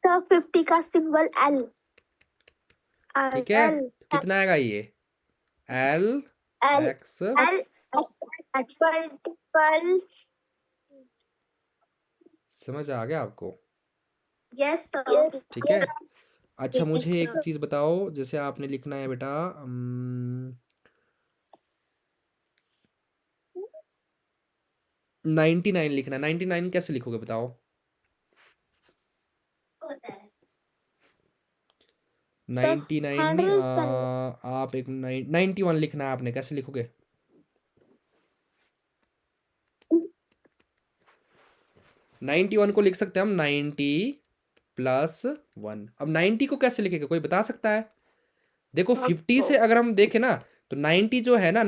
50 का सिंबल एल। ठीक है, तो कितना आएगा ये, एल एक्स। समझ आ गया आपको? यस ठीक है। अच्छा मुझे एक चीज बताओ, जैसे आपने लिखना है बेटा 99 लिखना है। 99 कैसे लिखोगे बताओ? 99 आप एक 91 लिखना है आपने, कैसे लिखोगे? 91 को लिख सकते हैं हम 90 प्लस 1। अब 90 को कैसे लिखेंगे, कोई बता सकता है? देखो 50 से अगर हम देखें ना, तो 90 जो है ना,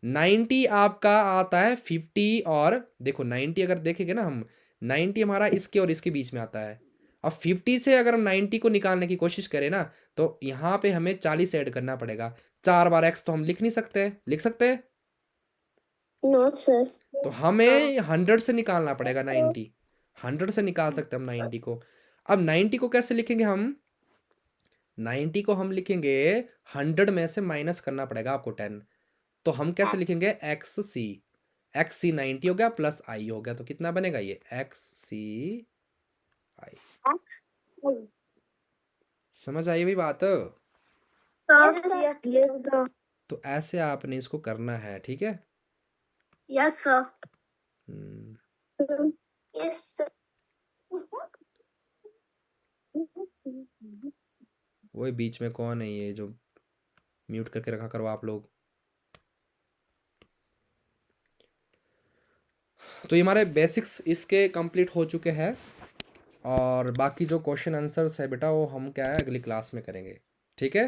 90 आपका आता है 50, और देखो 90 अगर देखेंगे ना हम, 90 हमारा इसके और इसके बीच में आता है। अब 50 से अगर हम 90 को निकालने की कोशिश करें ना, तो यहाँ पे हमें 40 ऐड करना पड़ेगा। 4 बार एक्स तो हम लिख नहीं सकते, लिख सकते हैं? No sir. तो हमें 100 से निकालना पड़ेगा 90। 100 से निकाल सकते हैं हम 90 को। अब 90 को कैसे लिखेंगे हम, 90 को हम लिखेंगे 100 में से माइनस करना पड़ेगा आपको 10। तो हम कैसे लिखेंगे, एक्स सी। एक्स सी 90 हो गया प्लस आई हो गया, तो कितना बनेगा ये, एक्स सी आई। समझ आई भाई बात? तो ऐसे आपने इसको करना है, ठीक है। Yes sir. Hmm, yes sir. वही बीच में कौन है ये जो म्यूट करके रखा करो आप लोग? तो ये हमारे बेसिक्स इसके कंप्लीट हो चुके हैं, और बाकी जो क्वेश्चन आंसर्स है बेटा वो हम क्या है अगली क्लास में करेंगे, ठीक है।